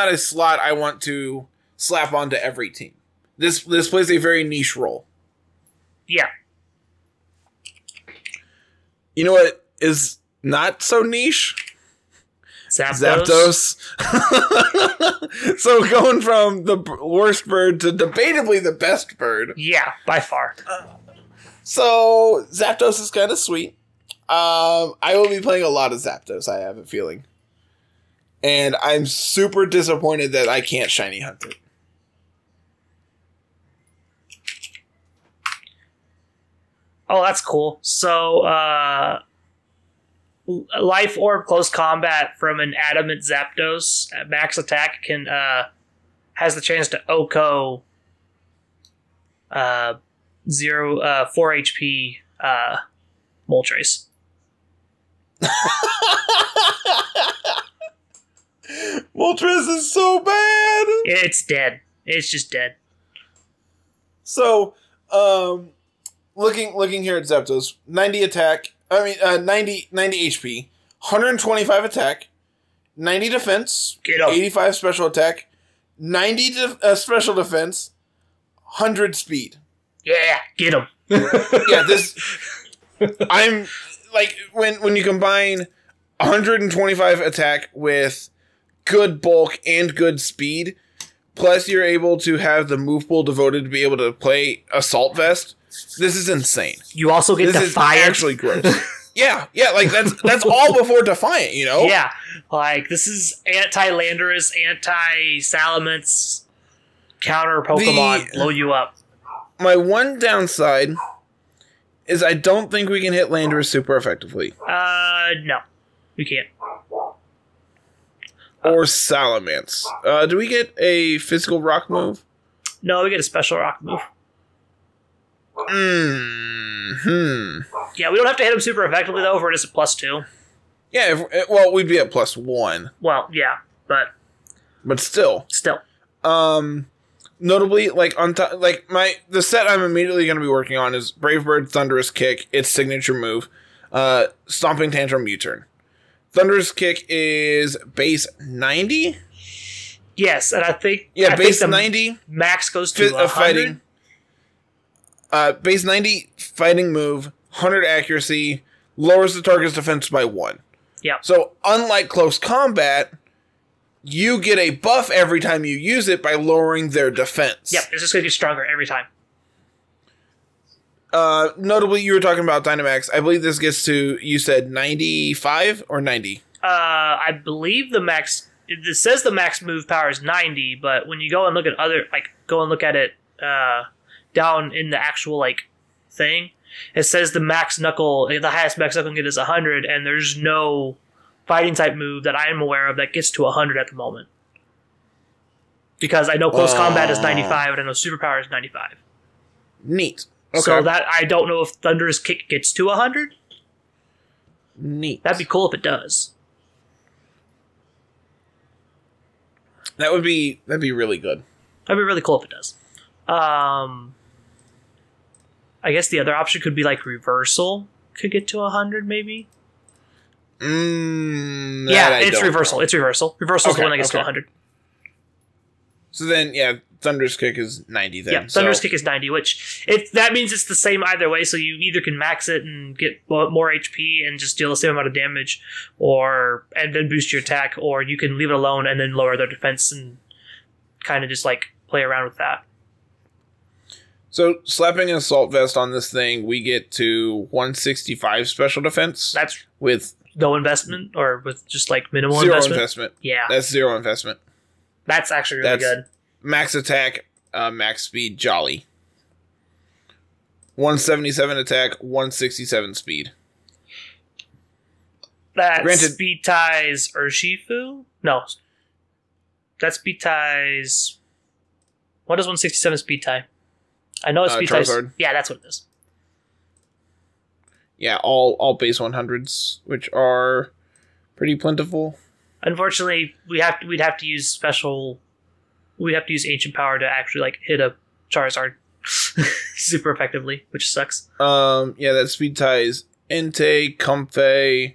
a slot I want to slap onto every team. This plays a very niche role. Yeah. You know what is not so niche? Zapdos. So going from the worst bird to debatably the best bird. Yeah, by far. So Zapdos is kind of sweet. I will be playing a lot of Zapdos, I have a feeling. And I'm super disappointed that I can't shiny hunt it. Oh, that's cool. So, Life Orb Close Combat from an Adamant Zapdos at max attack can has the chance to OHKO 4 HP Moltres. Moltres is so bad. It's dead. It's just dead. So, looking here at Zapdos, 90 attack. 90 HP, 125 attack, 90 defense, 85 special attack, 90 special defense, 100 speed. Yeah, get him. Yeah, this. I'm like when you combine 125 attack with good bulk and good speed, plus you're able to have the move pool devoted to be able to play Assault Vest. This is insane. You also get This Defiant. is actually gross. Yeah, like that's all before Defiant, you know? Yeah, like this is anti-Landorus, anti-Salamence counter Pokemon, blow you up. My one downside is I don't think we can hit Landorus super effectively. No, we can't. Or Salamence. Do we get a physical rock move? No, we get a special rock move. Yeah, we don't have to hit him super effectively though. If we're just a +2. Yeah, well, we'd be at +1. Well, yeah, but still. Notably, like on top, like the set I'm immediately going to be working on is Brave Bird, Thunderous Kick, its signature move, Stomping Tantrum, U-turn. Thunderous Kick is base 90. Yes, and I think base 90. Max goes to 100. Fighting. Base 90 fighting move, 100 accuracy, lowers the target's defense by 1. Yeah. So unlike close combat, you get a buff every time you use it by lowering their defense. Yep, it's just going to get stronger every time. Notably, you were talking about Dynamax. I believe this gets to, you said 95 or 90? I believe the max, it says the max move power is 90, but when you go and look at it down in the actual, thing, it says the highest max knuckle can get is 100, and there's no fighting type move that I am aware of that gets to 100 at the moment. Because I know close combat is 95, and I know superpower is 95. Neat. Okay. So that I don't know if Thunderous Kick gets to 100. Neat. That'd be cool if it does. That'd be really good. That'd be really cool if it does. I guess the other option could be Reversal could get to 100 maybe. It's Reversal. It's Reversal. Reversal is the one that gets to 100. So then, Thunderous Kick is 90 then. Yeah, Thunderous Kick is 90, which that means it's the same either way, so you either can max it and get more HP and just deal the same amount of damage, and then boost your attack, or you can leave it alone and then lower their defense and kind of just play around with that. So, slapping an Assault Vest on this thing, we get to 165 special defense. That's with no investment, or with just minimal zero investment? investment. Yeah. That's zero investment. That's actually really good. Max attack, max speed, jolly. 177 attack, 167 speed. That speed ties Urshifu? No. That speed ties... What does 167 speed tie? I know it's speed ties... Yeah, that's what it is. Yeah, all base 100s, which are pretty plentiful. Unfortunately, we'd have to use special... We'd have to use Ancient Power to actually hit a Charizard super effectively, which sucks. That speed ties Entei, Comfey,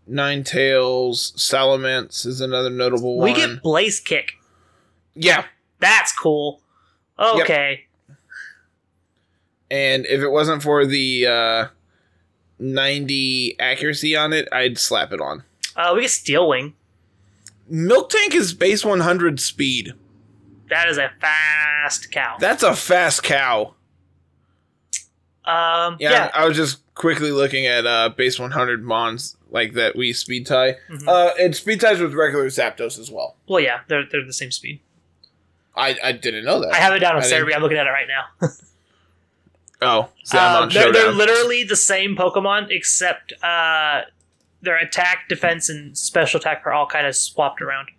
Ninetales, Salamence is another notable one. We get Blaze Kick. Yeah. That's cool. Okay. Yep. And if it wasn't for the 90 accuracy on it, I'd slap it on. We get Steel Wing. Milk Tank is base 100 speed. That is a fast cow. That's a fast cow. Yeah. I was just quickly looking at base 100 Mons that we speed tie. Mm-hmm. It speed ties with regular Zapdos as well. Well, yeah, they're the same speed. I didn't know that. I have it down on Cerebi. I'm looking at it right now. Oh, so I'm on Showdown. They're literally the same Pokemon, except their attack, defense, and special attack are all kind of swapped around.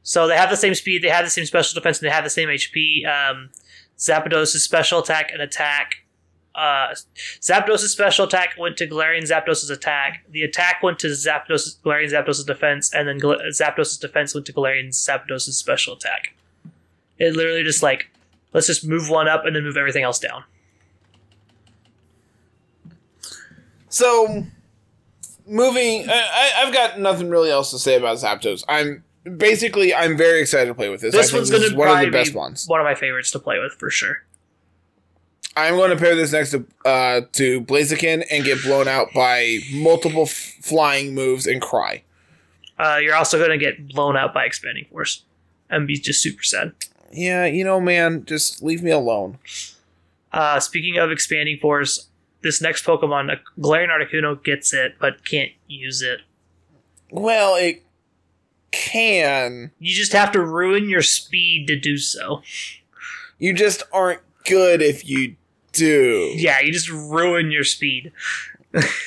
So they have the same speed, they have the same special defense, and they have the same HP. Zapdos' special attack and attack. Zapdos' special attack went to Galarian Zapdos' attack. The attack went to Galarian Zapdos' defense, and then Zapdos' defense went to Galarian Zapdos' special attack. It literally just let's just move one up and then move everything else down. So, moving... I've got nothing really else to say about Zapdos. I'm very excited to play with this. This one's going to one of the best be ones. One of my favorites to play with, for sure. I'm going to pair this next to Blaziken and get blown out by multiple flying moves and cry. You're also going to get blown out by Expanding Force and be just super sad. Yeah, man, just leave me alone. Speaking of Expanding Force, this next Pokemon, Galarian Articuno, gets it, but can't use it. Well, it can. You just have to ruin your speed to do so. You just aren't good if you do. Yeah, you just ruin your speed.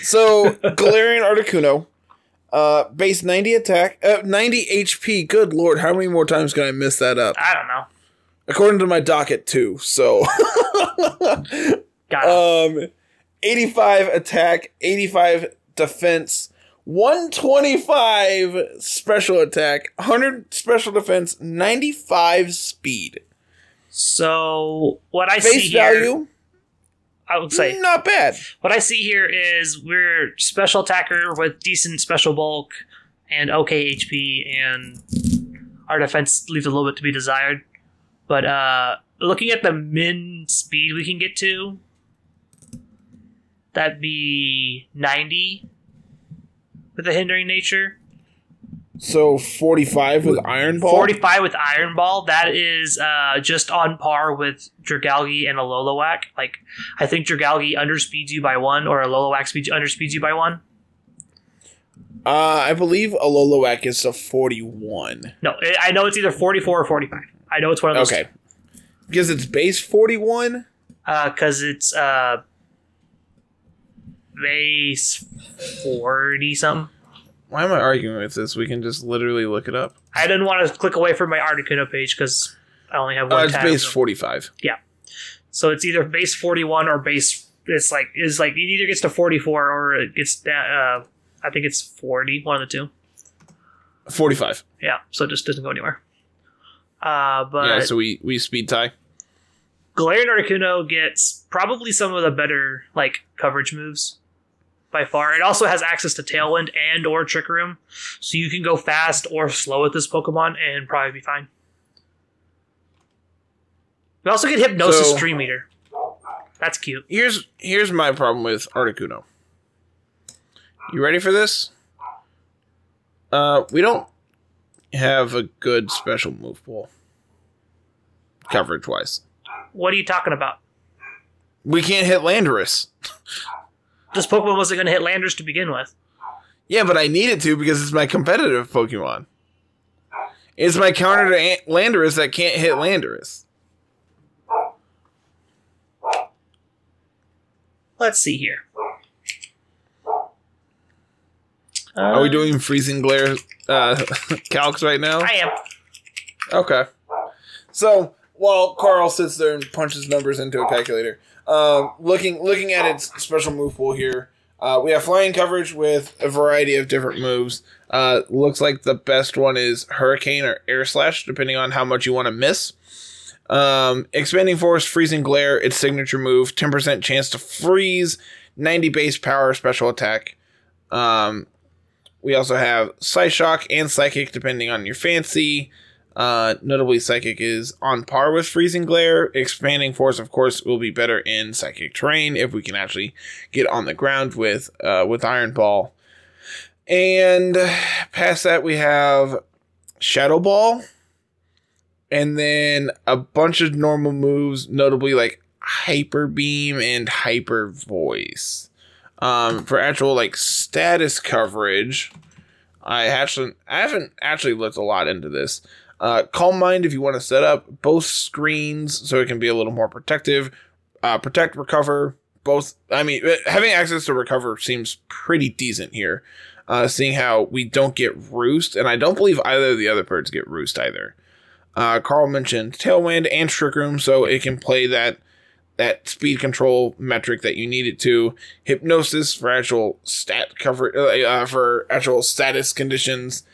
So, Galarian Articuno, base 90 attack, 90 HP. Good lord, how many more times can I mess that up? I don't know. According to my docket, too, so. Got it. 85 attack, 85 defense, 125 special attack, 100 special defense, 95 speed. So, what I Face see here... value? I would say not bad. What I see here is we're special attacker with decent special bulk and okay HP, and our defense leaves a little bit to be desired. But looking at the min speed we can get to, that'd be 90 with a hindering nature. So 45 with Iron Ball? 45 with Iron Ball. That is just on par with Dragalge and Alolan. Like, I think Dragalge underspeeds you by 1, or Alolan underspeeds you by 1. I believe Alolan is a 41. No, I know it's either 44 or 45. I know it's one of those. Okay. Because it's base 41? Because it's base 40-something. Why am I arguing with this? We can just literally look it up. I didn't want to click away from my Articuno page because I only have one tab. It's base 45. Yeah. So it's either base 41 or base... It's like it either gets to 44 or it gets... I think it's 40, one of the two. 45. Yeah, so it just doesn't go anywhere. But yeah, so we speed tie. Galarian Articuno gets probably some of the better coverage moves by far. It also has access to Tailwind and or Trick Room, so you can go fast or slow with this Pokemon and probably be fine. We also get Hypnosis Dream Eater. That's cute. Here's my problem with Articuno. You ready for this? We don't have a good special move pool. Coverage-wise. What are you talking about? We can't hit Landorus. This Pokemon wasn't going to hit Landorus to begin with. Yeah, but I need it to because it's my competitive Pokemon. It's my counter to Landorus that can't hit Landorus. Let's see here. Are we doing Freezing Glare calcs right now? I am. Okay. So, while Carl sits there and punches numbers into a calculator, looking at its special move pool here, we have flying coverage with a variety of different moves. Looks like the best one is Hurricane or Air Slash, depending on how much you want to miss. Expanding Force, Freezing Glare, its signature move, 10% chance to freeze, 90 base power, special attack. We also have Psyshock and Psychic, depending on your fancy. Notably, Psychic is on par with Freezing Glare. Expanding Force, of course, will be better in Psychic terrain if we can actually get on the ground with Iron Ball. And past that, we have Shadow Ball. And then a bunch of normal moves, notably like Hyper Beam and Hyper Voice. For actual status coverage, I haven't actually looked a lot into this. Calm Mind if you want to set up both screens so it can be a little more protective. Protect, Recover, both. I mean, having access to Recover seems pretty decent here. Seeing how we don't get Roost, and I don't believe either of the other birds get Roost either. Carl mentioned Tailwind and Trick Room, so it can play that speed control metric that you need it to. Hypnosis for actual stat cover, for actual status conditions.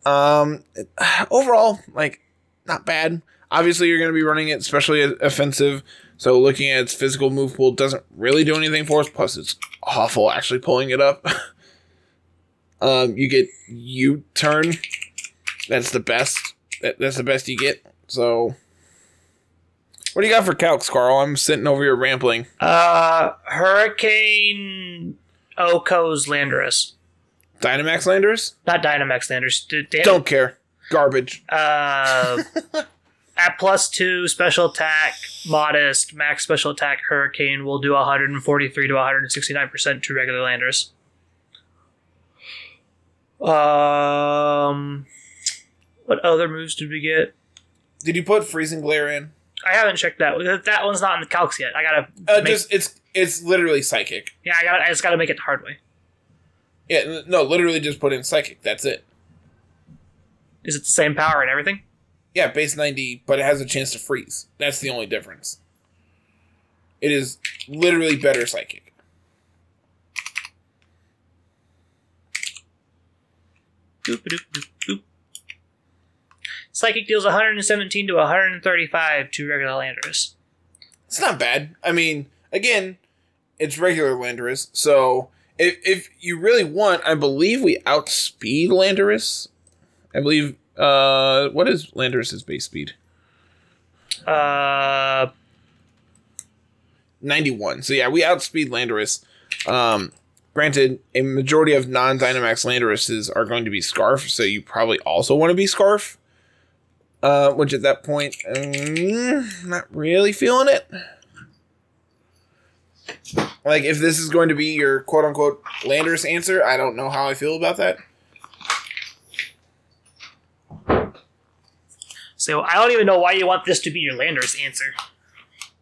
Overall, not bad. Obviously, you're going to be running it especially offensive, so looking at its physical move pool doesn't really do anything for us. Plus, it's awful actually pulling it up. You get U-turn. That's the best. That's the best you get. So, what do you got for calcs, Carl? I'm sitting over here rambling. Hurricane Oko's Landorus. Dynamax Landers? Not Dynamax Landers. Don't care. Garbage. At +2 special attack, modest, max special attack, hurricane will do 143 to 169% to regular Landers. What other moves did we get? Did you put Freezing Glare in? I haven't checked that. That one's not in the calcs yet. I gotta. It's literally Psychic. Yeah, I just gotta make it the hard way. Yeah, no, literally just put in Psychic. That's it. Is it the same power and everything? Yeah, base 90, but it has a chance to freeze. That's the only difference. It is literally better Psychic. Boop, boop, boop, boop. Psychic deals 117 to 135 to regular Landorus. It's not bad. I mean, again, it's regular Landorus, so if you really want, I believe we outspeed Landorus. I believe, what is Landorus' base speed? 91. So yeah, we outspeed Landorus. Granted, a majority of non-Dynamax Landoruses are going to be Scarf, so you probably also want to be Scarf. Which at that point, not really feeling it. Like, if this is going to be your quote-unquote Landorus answer, I don't know how I feel about that. So I don't even know why you want this to be your Landorus answer.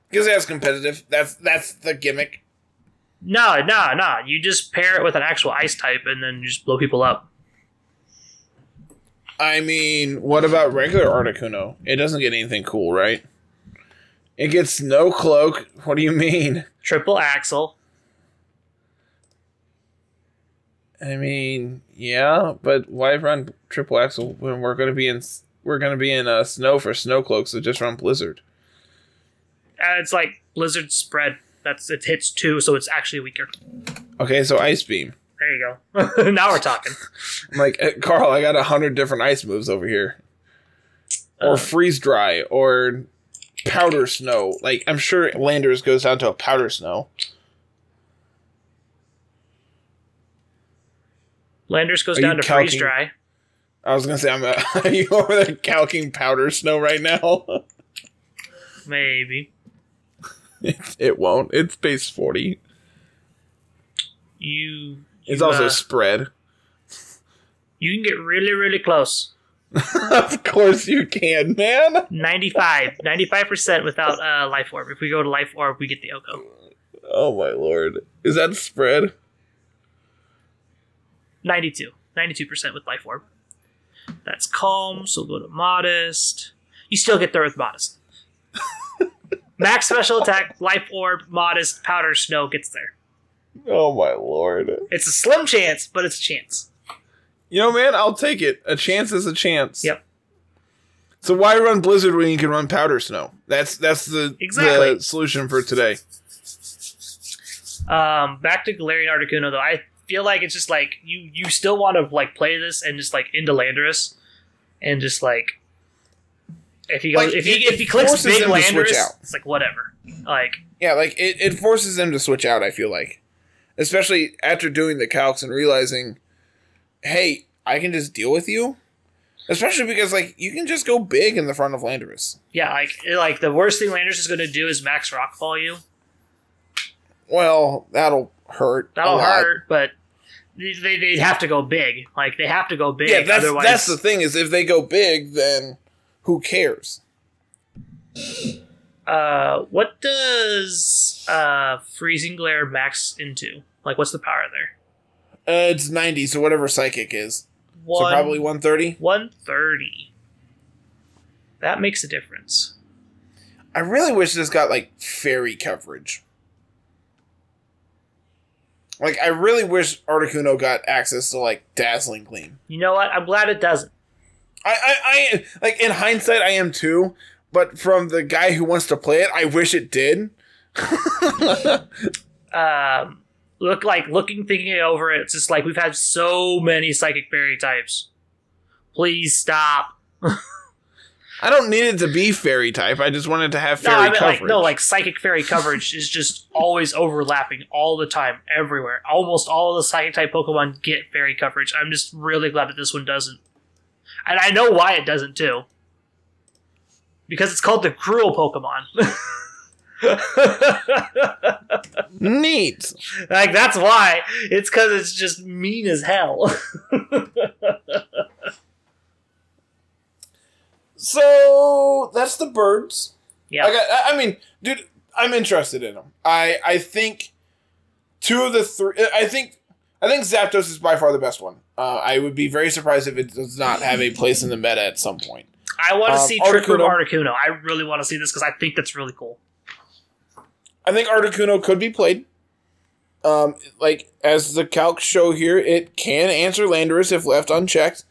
Because that's competitive. That's the gimmick. No. You just pair it with an actual ice type and then you just blow people up. I mean, what about regular Articuno? It doesn't get anything cool, right? It gets no cloak. What do you mean? Triple Axle. I mean, yeah, but why run Triple Axle when we're going to be in snow for Snow Cloak? So just run Blizzard. It's like Blizzard spread. It hits 2, so it's actually weaker. Okay, so Ice Beam. There you go. Now we're talking. I'm like, Carl, I got 100 different ice moves over here. Or Freeze Dry, or Powder Snow. Like, I'm sure Landers goes down to a Powder Snow. Landers goes down to Freeze Dry. I was going to say, are you over there calking Powder Snow right now? Maybe. It won't. It's base 40. It's also spread. You can get really, really close. Of course you can, man. 95% without Life Orb. If we go to Life Orb, we get the Oko. Oh my lord. Is that spread? 92% with Life Orb. That's Calm, so we'll go to Modest. You still get there with Modest. Max special attack, Life Orb, Modest, Powder Snow gets there. Oh my lord. It's a slim chance, but it's a chance. You know, man, I'll take it. A chance is a chance. Yep. So why run Blizzard when you can run Powder Snow? That's the solution for today. Back to Galarian Articuno, though. I feel like it's just like you still want to like play this and just like into Landorus and just like if he goes if he clicks big Landorus, it's like whatever. Like yeah, like it forces him to switch out. I feel like, especially after doing the calcs and realizing, hey, I can just deal with you. Especially because like you can just go big in the front of Landorus. Yeah, like the worst thing Landorus is going to do is max rockfall you. Well, that'll hurt. That'll hurt, but they'd have to go big. Like they have to go big. Yeah, otherwise that's the thing is if they go big, then who cares? What does Freezing Glare max into? Like, what's the power there? It's 90, so whatever Psychic is. So probably 130? 130. That makes a difference. I really wish this got, like, fairy coverage. Like, I really wish Articuno got access to, like, Dazzling Gleam. You know what? I'm glad it doesn't. I like, in hindsight, I am too. But from the guy who wants to play it, I wish it did. Thinking over it, it's just like we've had so many Psychic Fairy types. Please stop. I don't need it to be fairy type. I just wanted to have fairy coverage. Like psychic fairy coverage is just always overlapping all the time, everywhere. Almost all of the psychic type Pokemon get fairy coverage. I'm just really glad that this one doesn't. And I know why it doesn't, too. Because it's called the Cruel Pokemon. Neat. Like, that's why. It's because it's just mean as hell. So, that's the birds. Yeah. I mean, dude, I'm interested in them. I think two of the three... I think Zapdos is by far the best one. I would be very surprised if it does not have a place in the meta at some point. I want to see Trick Room Articuno. I really want to see this because I think that's really cool. I think Articuno could be played. Like, as the calcs show here, it can answer Landorus if left unchecked.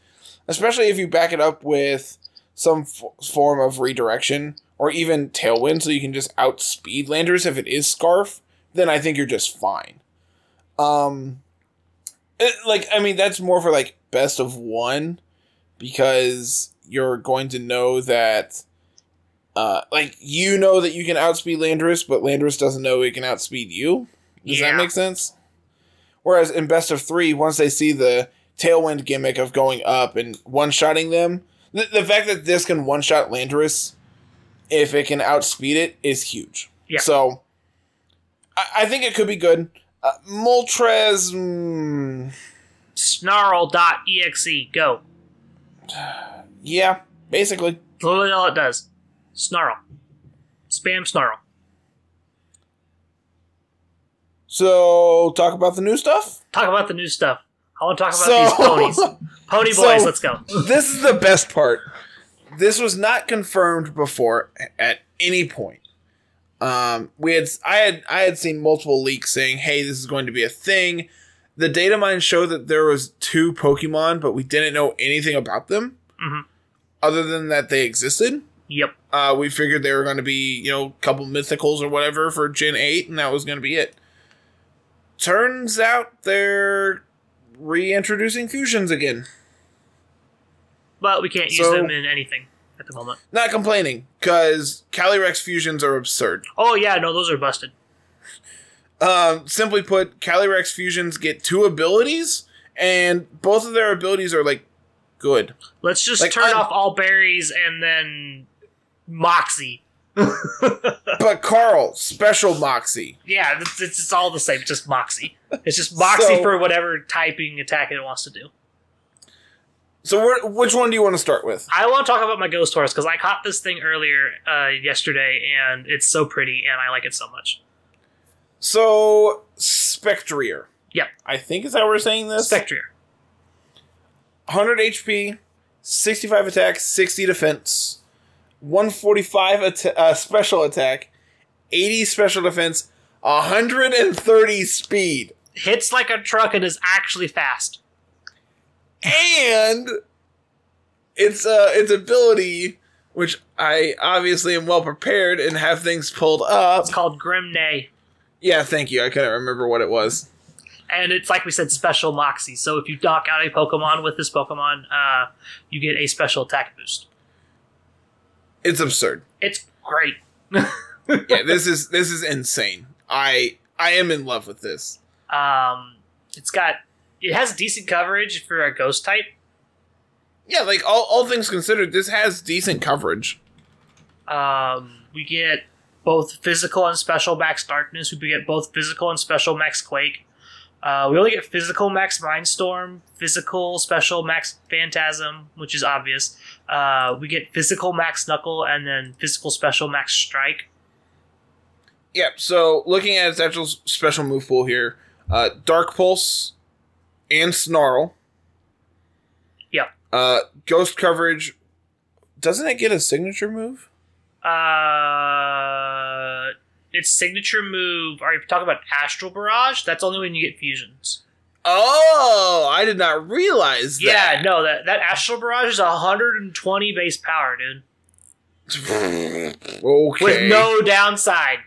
Especially if you back it up with some form of redirection. Or even Tailwind, so you can just outspeed Landorus if it is Scarf. Then I think you're just fine. That's more for, like, best of one. Because you're going to know that... you know that you can outspeed Landorus, but Landorus doesn't know it can outspeed you. Does that make sense? Whereas in best of three, once they see the Tailwind gimmick of going up and one-shotting them, the fact that this can one-shot Landorus, if it can outspeed it, is huge. Yeah. So, I think it could be good. Moltres... Snarl.exe, go. Yeah, basically. Literally all it does. Snarl. Spam Snarl. So, talk about the new stuff? Talk about the new stuff. I want to talk about these ponies. Pony boys, let's go. This is the best part. This was not confirmed before at any point. I had seen multiple leaks saying, hey, this is going to be a thing. The data mine showed that there was 2 Pokemon, but we didn't know anything about them. Mm-hmm. Other than that they existed. Yep. We figured they were going to be, a couple mythicals or whatever for Gen 8, and that was going to be it. Turns out they're reintroducing fusions again. But we can't use them in anything at the moment. Not complaining, because Calyrex fusions are absurd. Oh, yeah, no, those are busted. Simply put, Calyrex fusions get 2 abilities, and both of their abilities are, good. Let's just turn off all berries and then Moxie. But Carl, special Moxie. Yeah, it's all the same, just Moxie. It's just Moxie for whatever typing attack it wants to do. So which one do you want to start with? I want to talk about my Ghost Horse, because I caught this thing earlier yesterday, and it's so pretty, and I like it so much. So, Spectrier. Yep. I think is how we're saying this. Spectrier. 100 HP, 65 attack, 60 defense, 145 special attack, 80 special defense, 130 speed. Hits like a truck and is actually fast. And its ability, which I obviously am well prepared and have things pulled up. It's called Grim Neigh. Yeah, thank you. I couldn't remember what it was. And it's, like we said, special Moxie. So if you knock out a Pokemon with this Pokemon, you get a special attack boost. It's absurd. It's great. Yeah, this is insane. I am in love with this. It has decent coverage for a ghost type. Yeah, all things considered, this has decent coverage. We get both physical and special max darkness. We get both physical and special max quake. We only get physical max Mindstorm, physical special max Phantasm, which is obvious. We get physical max Knuckle, and then physical special max Strike. Yeah, so looking at its actual special move pool here, Dark Pulse and Snarl. Yeah. Ghost coverage. Doesn't it get a signature move? Its signature move, are you talking about Astral Barrage? That's only when you get fusions. Oh, I did not realize that. Yeah, no, that Astral Barrage is 120 base power, dude. Okay. With no downside.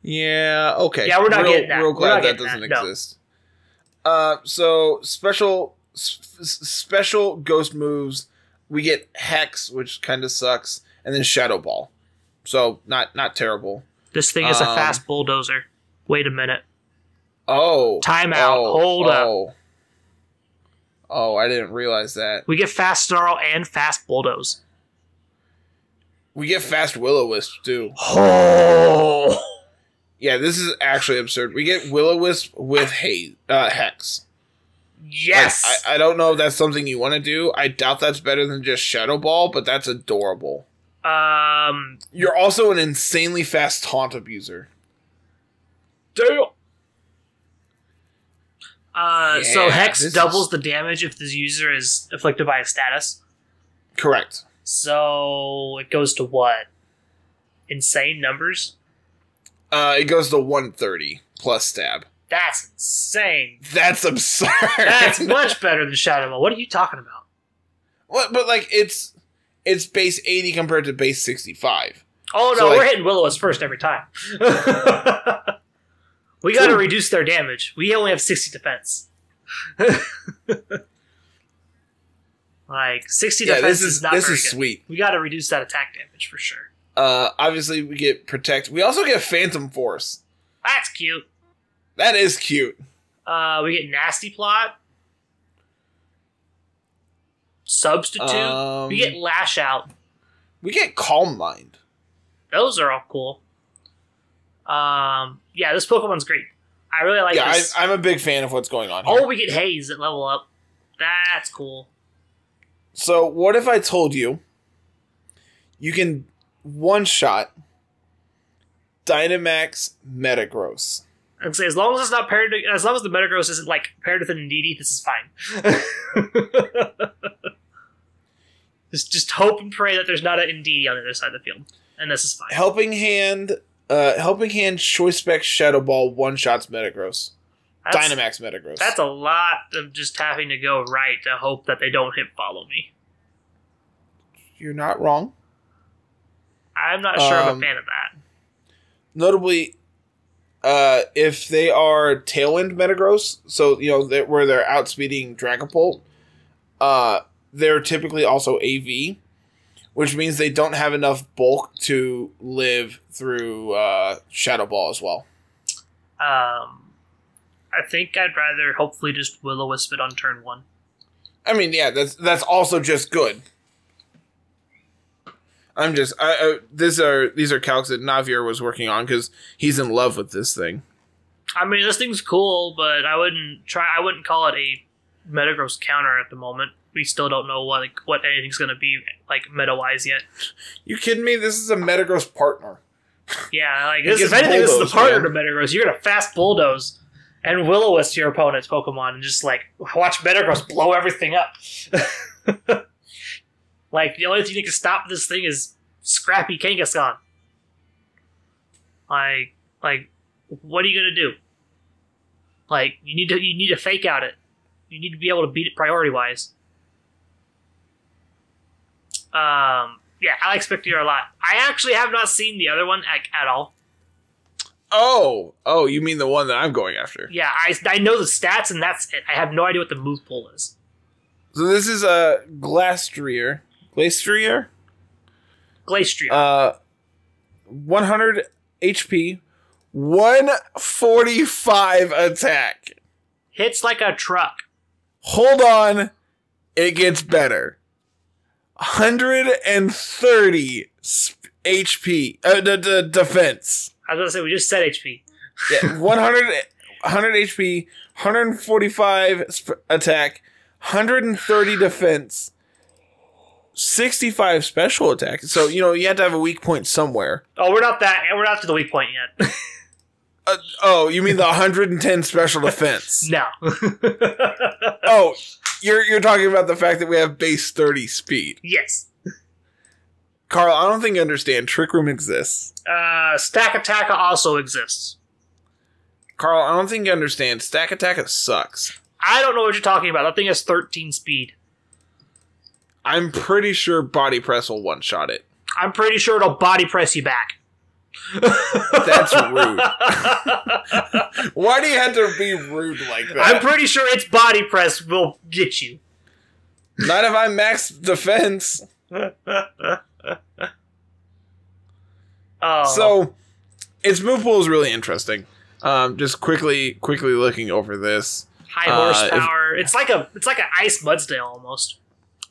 Yeah, okay. Yeah, we're not getting that. Real glad that doesn't exist. No. So, special ghost moves. we get Hex, which kind of sucks, and then Shadow Ball. So not terrible. This thing is a fast bulldozer. Wait a minute. Oh. Timeout. Hold up. Oh, I didn't realize that. We get fast Snarl and fast bulldoze. We get fast Will-O-Wisp, too. Oh. Yeah, this is actually absurd. We get Will-O-Wisp with Hex. Yes! Like, I don't know if that's something you want to do. I doubt that's better than just Shadow Ball, but that's adorable. You're also an insanely fast Taunt abuser. Damn! So Hex doubles the damage if the user is afflicted by a status. Correct. So it goes to what? Insane numbers? It goes to 130 plus stab. That's insane. That's absurd. That's much better than Shadow Ball. What are you talking about? What? But like it's base 80 compared to base 65. Oh no, we're hitting Will-O-Wisp first every time. We got to reduce their damage. We only have 60 defense. Like 60 defense is not very good. This is sweet. We got to reduce that attack damage for sure. Obviously we get Protect. We also get Phantom Force. That's cute. That is cute. We get Nasty Plot. Substitute. We get Lash Out. We get Calm Mind. Those are all cool. Yeah, this Pokemon's great. I really like this. I'm a big fan of what's going on here. Oh, we get Haze at level up. That's cool. So, what if I told you you can one-shot Dynamax Metagross? I'd say as long as it's not paired, as long as the Metagross isn't like paired with an Indeedee, this is fine. just hope and pray that there's not an Indeedee on the other side of the field, and this is fine. Helping Hand, Choice Spec Shadow Ball one-shots Metagross. Dynamax Metagross. That's a lot of just having to go right to hope that they don't hit Follow Me. You're not wrong. I'm not sure I'm a fan of that. Notably, if they are Tailwind Metagross, so where they're outspeeding Dragapult, they're typically also AV, which means they don't have enough bulk to live through Shadow Ball as well. I think I'd rather hopefully just Will-O-Wisp it on turn 1. I mean, yeah, that's also just good. These are calcs that Navier was working on because he's in love with this thing. I mean, this thing's cool, but I wouldn't call it a Metagross counter at the moment. We still don't know what anything's going to be like meta-wise yet. You kidding me? This is a Metagross partner. Yeah, like if anything, this is the partner to Metagross. You're gonna fast bulldoze and Will-O-Wisp to your opponent's Pokemon and just like watch Metagross blow everything up. Like the only thing that can stop this thing is Scrappy Kangaskhan. Like what are you gonna do? Like you need to fake out it. You need to be able to beat it priority wise. Yeah, I like Spectre a lot. I actually have not seen the other one at all. Oh, you mean the one that I'm going after? Yeah, I know the stats, and that's it. I have no idea what the move pool is. So this is a Glastrier. 100 HP, 145 attack. Hits like a truck. Hold on, it gets better. 130 HP. Defense. I was going to say, we just said HP. Yeah, 100 HP, 145 attack, 130 defense, 65 special attack. So, you have to have a weak point somewhere. Oh, we're not to the weak point yet. You mean the 110 special defense? No. Oh, you're talking about the fact that we have base 30 speed. Yes. Carl, I don't think you understand. Trick Room exists. Stack Attack also exists. Carl, I don't think you understand. Stack Attack sucks. I don't know what you're talking about. That thing has 13 speed. I'm pretty sure Body Press will one-shot it. I'm pretty sure it'll Body Press you back. That's rude. Why do you have to be rude like that? I'm pretty sure its Body Press will get you. Not if I'm max defense. Oh. So, its move pool is really interesting. Just quickly looking over this. High horsepower. It's like an ice Mudsdale almost.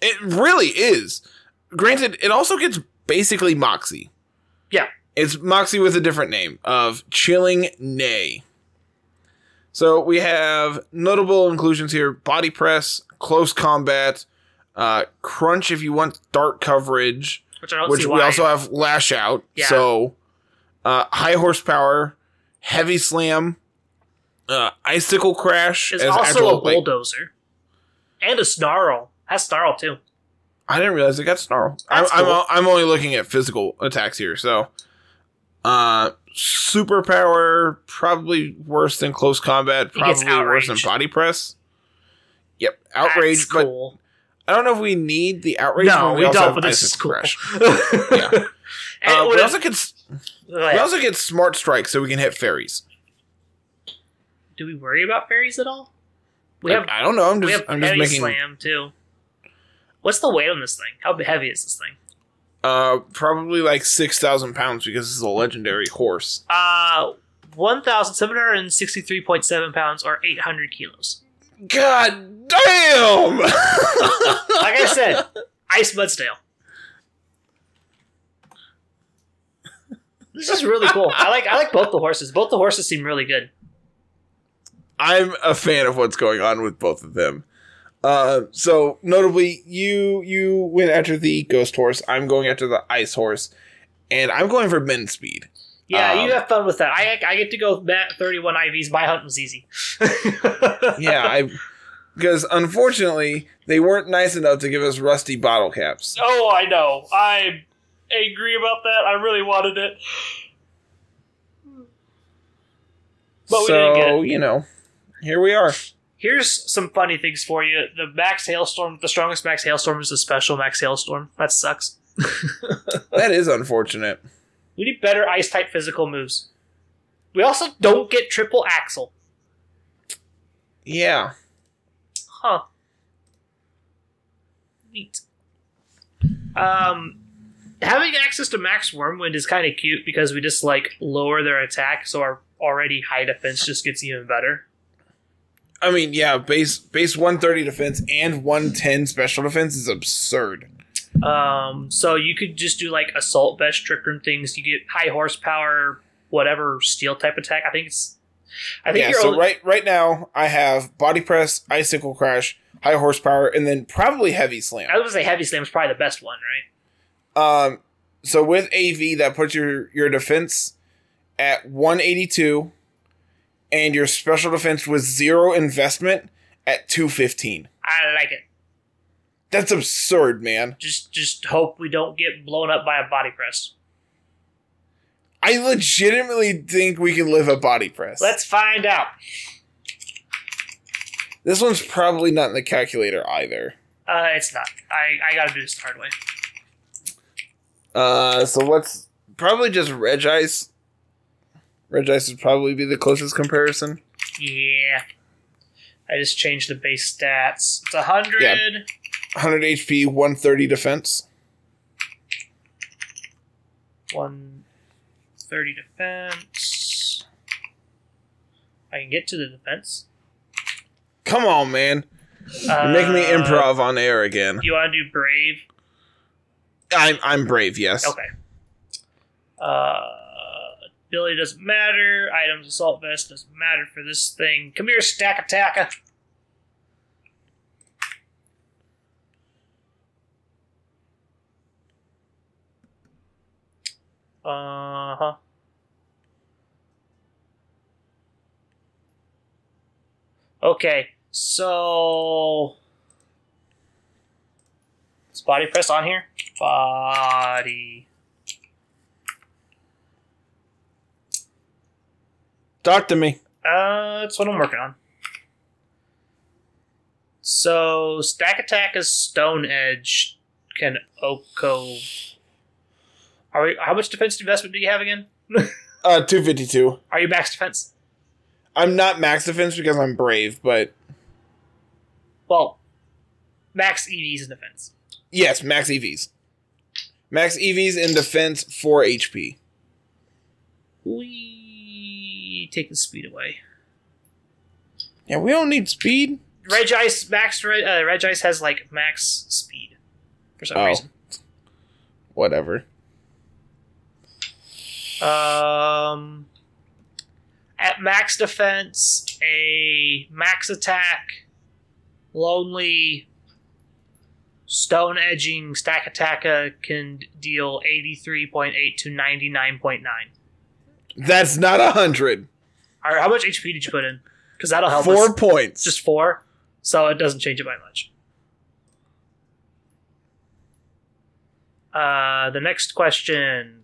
It really is. Granted, it also gets basically Moxie. Yeah. It's Moxie with a different name of Chilling Neigh. So we have notable inclusions here: Body Press, Close Combat, Crunch if you want dart coverage, which we also have Lash Out. Yeah. So High Horsepower, Heavy Slam, Icicle Crash. It's also a Bulldozer. And a Snarl. Has Snarl too. I didn't realize it got Snarl. I'm only looking at physical attacks here, so Superpower, probably worse than Close Combat, probably worse than Body Press. Yep, Outrage. That's cool. But I don't know if we need the Outrage. No, we don't, but this is cool. Yeah. We also get Smart Strike, so we can hit fairies. Do we worry about fairies at all? I don't know. I'm just making Slam too. What's the weight on this thing? How heavy is this thing? Probably like 6,000 pounds because this is a legendary horse. 1,763.7 pounds or 800 kilos. God damn! Like I said, Ice Mudsdale. This is really cool. I like both the horses. Both the horses seem really good. I'm a fan of what's going on with both of them. So notably, you went after the Ghost Horse. I'm going after the Ice Horse, and I'm going for Min Speed. Yeah, you have fun with that. I get to go Matt 31 IVs. My hunt was easy. Yeah, because unfortunately they weren't nice enough to give us rusty bottle caps. Oh, I know. I'm angry about that. I really wanted it, but we didn't get it. Here we are. Here's some funny things for you. The max hailstorm, the strongest max hailstorm is the special max hailstorm. That sucks. That is unfortunate. We need better ice-type physical moves. We also don't get triple axle. Yeah. Huh. Neat. Having access to max Wormwind is kind of cute because we just lower their attack, so our already high defense just gets even better. I mean, yeah, base 130 defense and 110 special defense is absurd. So you could just do assault vest, trick room things. You get high horsepower, whatever steel type attack. Right now I have Body Press, Icicle Crash, high horsepower, and then probably Heavy Slam. I was gonna say Heavy Slam is probably the best one, right? So with AV that puts your defense at 182. And your special defense with 0 investment at 215. I like it. That's absurd, man. Just hope we don't get blown up by a body press. I legitimately think we can live a body press. Let's find out. This one's probably not in the calculator either. It's not. I gotta do this the hard way. So let's probably just Regice. Regice would probably be the closest comparison. Yeah. I just changed the base stats. It's 100. Yeah. 100 HP, 130 defense. 130 defense. I can get to the defense. Come on, man. You're making me improv on air again. You want to do Brave? I'm Brave, yes. Okay. Ability doesn't matter. Items, assault vest doesn't matter for this thing. Come here, Stack Attacker. Uh-huh. Okay, so... Is Body Press on here? Body... Talk to me. That's what I'm working on. So, Stack Attack is Stone Edge. Can Oko... How much defense investment do you have again? 252. Are you max defense? I'm not max defense because I'm Brave, but... Well, Max EVs in defense. Yes, max EVs. Max EVs in defense 4 HP. We take the speed away. Yeah, we don't need speed. Regice has like max speed for some reason. Whatever. At max defense, a max attack, lonely, stone edging stack attacker can deal 83.8 to 99.9. That's not 100. All right, how much HP did you put in? Because that'll help. 4 points. Just 4, so it doesn't change it by much. The next question.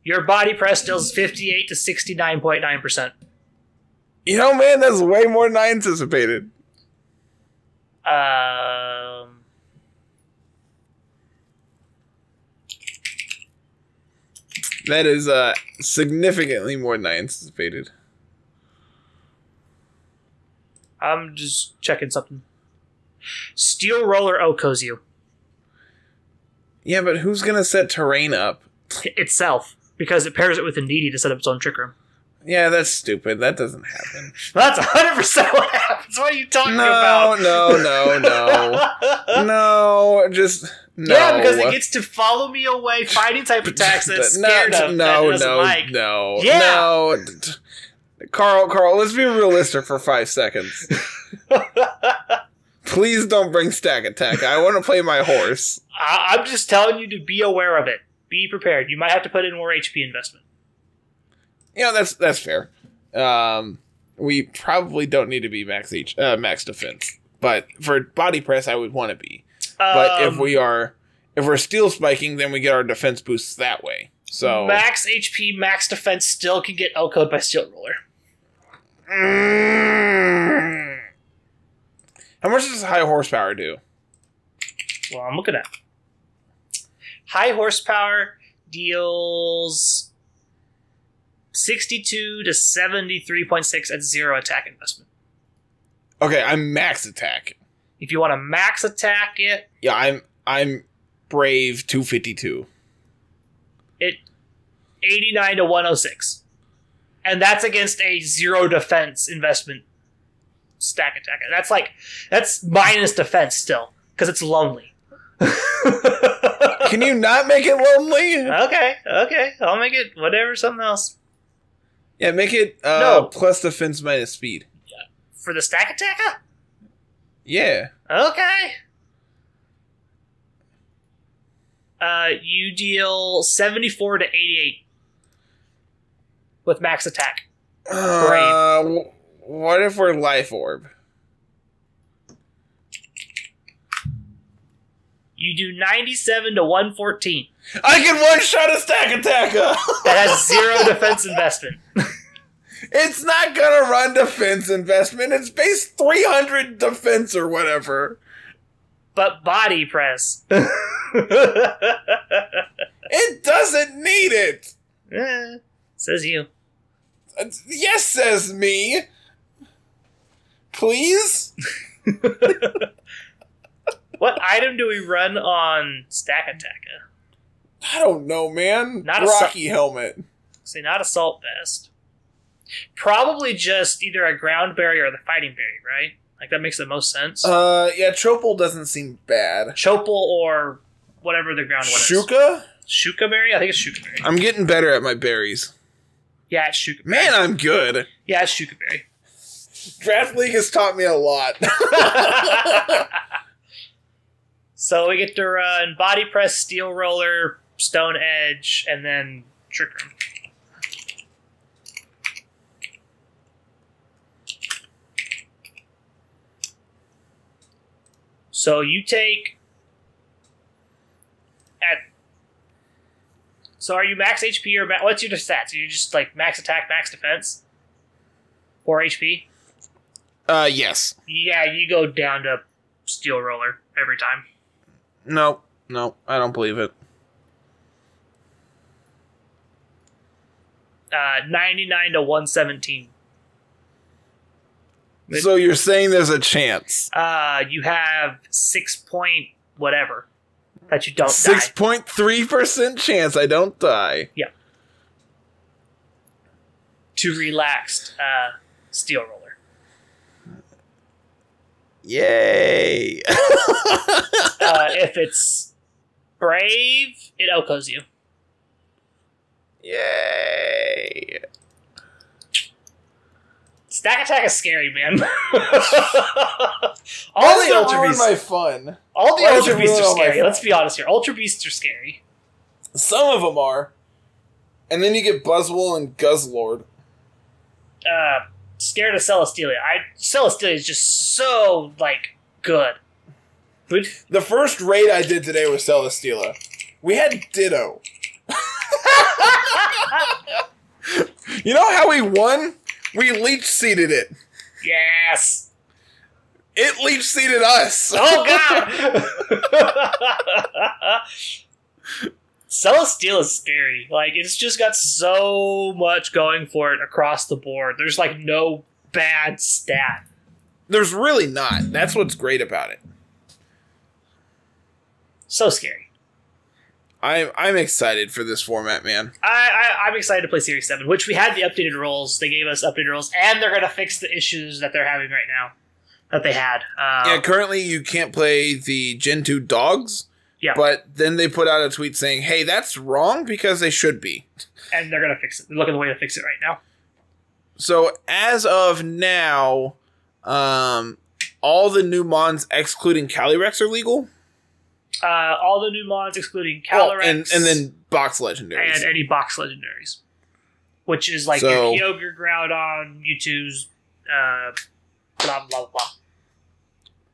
Your body press deals 58 to 69.9%. You know, man, that's way more than I anticipated. That is significantly more than I anticipated. I'm just checking something. Steel Roller OHKOs you. Yeah, but who's going to set terrain up? Itself. Because it pairs it with Indeedee to set up its own trick room. Yeah, that's stupid. That doesn't happen. That's 100% what happens. What are you talking about? No, just no. Yeah, because it gets to follow me away fighting type attacks that's scared of. No. Yeah. Carl, let's be realistic for 5 seconds. Please don't bring stack attack. I want to play my horse. I'm just telling you to be aware of it. Be prepared. You might have to put in more HP investment. Yeah, that's fair. We probably don't need to be max defense, but for body press, I would want to be. But if we're steel spiking, then we get our defense boosts that way. So max HP, max defense still can get OHKO'd by Steel Roller. How much does high horsepower do? Well, I'm looking at. High horsepower deals 62 to 73.6 at 0 attack investment. Okay, I'm max attack. If you want to max attack it, yeah, I'm brave 252. It 89 to 106, and that's against a 0 defense investment stack attack. That's minus defense still because it's lonely. Can you not make it lonely? Okay, I'll make it whatever, something else. Yeah, make it plus defense minus speed. Yeah. For the stack attacker? Yeah. Okay. You deal 74 to 88 with max attack. What if we're life orb? You do 97 to 114. I can one-shot a stack attacker! That has 0 defense investment. It's not gonna run defense investment. It's base 300 defense or whatever. But body press. It doesn't need it! Says you. Yes, says me. Please? What item do we run on Stack Attacker? I don't know, man. Not Rocky helmet. See, not Assault Vest. Probably just either a Ground Berry or the Fighting Berry, right? Like, that makes the most sense. Yeah, Chopal doesn't seem bad. Chopal or whatever the ground one is. Shuka? Shuka Berry? I think it's Shuka Berry. I'm getting better at my berries. Yeah, it's Shuka Berry. Man, I'm good. Yeah, it's Shuka Berry. Draft League has taught me a lot. So we get to run Body Press, Steel Roller, Stone Edge, and then Trick Room. So you take So are you max HP or what's your stats? Are you just like max attack, max defense? 4 HP? Yes. Yeah, you go down to Steel Roller every time. No, I don't believe it. 99 to 117. So you're saying there's a chance? You have 6 point whatever that you don't die. 6.3% chance I don't die. Yeah. Too relaxed. Steel roller. Yay! If it's brave, it OHKOs you. Yay! Stack attack is scary, man. All the Ultra Beasts my fun. All the Ultra Beasts are scary. Let's be honest here. Ultra Beasts are scary. Some of them are. And then you get Buzzwole and Guzzlord. Scared of Celesteela. Celesteela is just so, like, good. But the first raid I did today was Celesteela. We had Ditto. You know how we won? We leech seeded it. Yes. It leech seeded us. Oh, God. Celesteela is scary. Like, it's just got so much going for it across the board. There's, like, no bad stat. There's really not. That's what's great about it. So scary. I'm excited for this format, man. I'm excited to play Series 7, which we had the updated rules. They gave us updated rules, and they're going to fix the issues that they're having right now that they had. Yeah, currently you can't play the Gen 2 dogs. Yeah. But then they put out a tweet saying, hey, that's wrong because they should be. And they're going to fix it. They're looking at the way to fix it right now. So as of now, all the new mons excluding Calyrex are legal. All the new mons excluding Calyrex. And then box legendaries. And any box legendaries. Which is like your Kyogre, Groudon, Mewtwo's, blah, blah, blah, blah.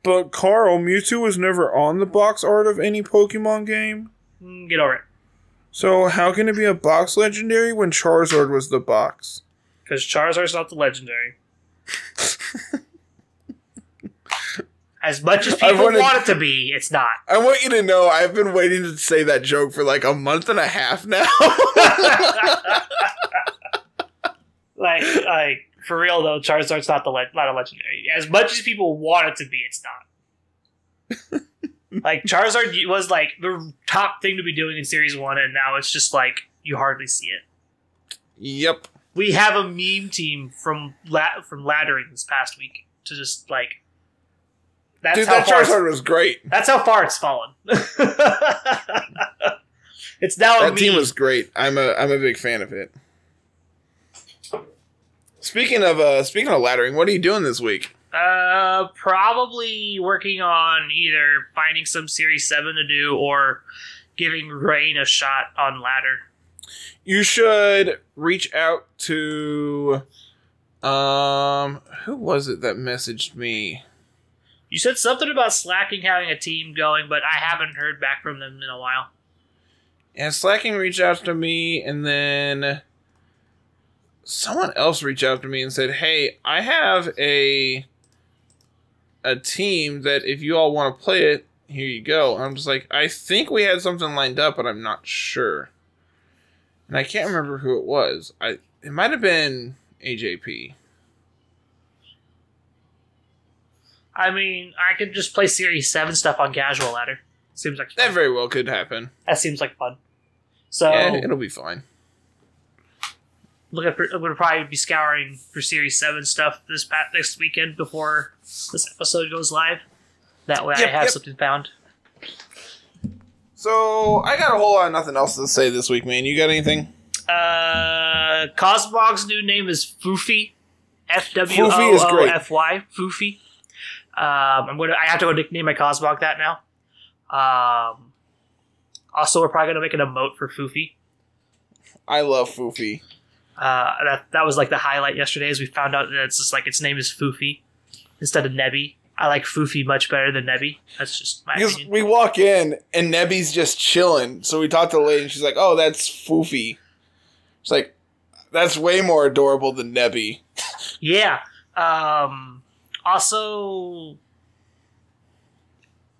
But Carl, Mewtwo was never on the box art of any Pokemon game. Get over it. So how can it be a box legendary when Charizard was the box? Because Charizard's not the legendary. As much as people want it to be, it's not. I want you to know I've been waiting to say that joke for like a month and a half now. like for real though, Charizard's not a legendary. As much as people want it to be, it's not. Like Charizard was like the top thing to be doing in Series 1, and now it's just like you hardly see it. Yep. We have a meme team from laddering this past week to just like. Dude, that Charizard was great. That's how far it's fallen. It's now that team was great. I'm a big fan of it. Speaking of laddering, what are you doing this week? Probably working on either finding some Series 7 to do or giving Rain a shot on ladder. You should reach out to who was it that messaged me? You said something about Slacking having a team going, but I haven't heard back from them in a while. Yeah, Slacking reached out to me, and then someone else reached out to me and said, hey, I have a team that if you all want to play it, here you go. And I'm just like, I think we had something lined up, but I'm not sure. And I can't remember who it was. It might have been AJP. I mean, I could just play Series 7 stuff on casual ladder. Seems like fun. That very well could happen. That seems like fun. So yeah, it'll be fine. I'm going to probably be scouring for Series 7 stuff next weekend before this episode goes live. That way I have something found. So, I got a whole lot of nothing else to say this week, man. You got anything? Cosmog's new name is Foofy. F-W-O-O-F-Y. Foofy. I have to go nickname my Cosmog that now. Also, we're probably going to make an emote for Foofy. I love Foofy. That was like the highlight yesterday as we found out that it's just like its name is Foofy instead of Nebby. I like Foofy much better than Nebby. That's just my opinion. We walk in and Nebby's just chilling. So we talked to the lady and she's like, oh, that's Foofy. It's like, that's way more adorable than Nebby. Yeah. Also,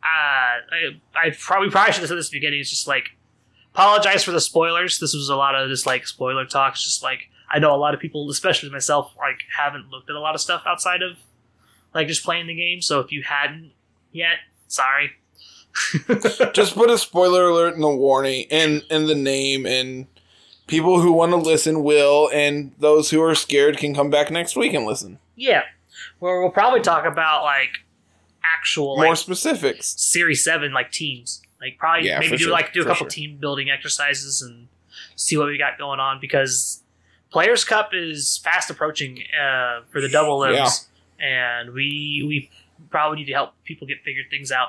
I probably should have said this at the beginning. It's just like, apologize for the spoilers. This was a lot of just like spoiler talk. It's just like, I know a lot of people, especially myself, like haven't looked at a lot of stuff outside of like just playing the game. So if you hadn't yet, sorry. Just put a spoiler alert in the warning and in the name, and people who want to listen will, and those who are scared can come back next week and listen. Yeah, where we'll probably talk about like actual more specifics, Series 7 like teams, like probably maybe do a couple team building exercises and see what we got going on, because Players Cup is fast approaching for the double limbs, and we probably need to help people get figured things out.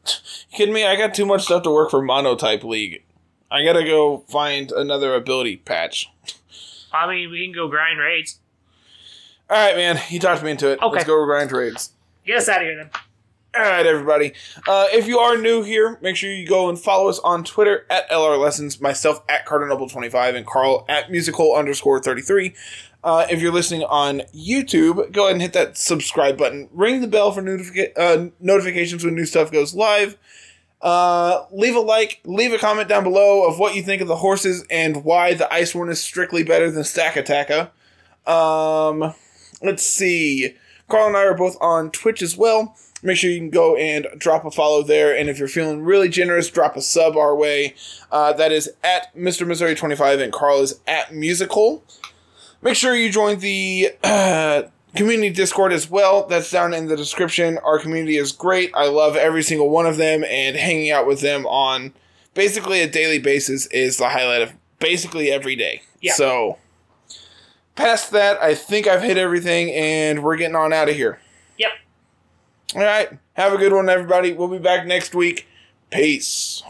You kidding me? I got too much stuff to work for Monotype League. I gotta go find another ability patch. I mean, we can go grind raids. Alright, man. You talked me into it. Okay. Let's go grind raids. Get us out of here, then. Alright, everybody. If you are new here, make sure you go and follow us on Twitter at LR Lessons, myself at CardinalNoble25, and Carl at musical_33. If you're listening on YouTube, go ahead and hit that subscribe button. Ring the bell for notifications when new stuff goes live. Leave a like, leave a comment down below of what you think of the horses and why the Iceborne is strictly better than Stack Attacka. Let's see. Carl and I are both on Twitch as well. Make sure you can go and drop a follow there. And if you're feeling really generous, drop a sub our way. That is at Mr. Missouri25 and Carl is at Musical. Make sure you join the community Discord as well. That's down in the description. Our community is great. I love every single one of them, and hanging out with them on basically a daily basis is the highlight of basically every day. Yeah. So, past that, I think I've hit everything, and we're getting on out of here. Yep. All right. Have a good one, everybody. We'll be back next week. Peace.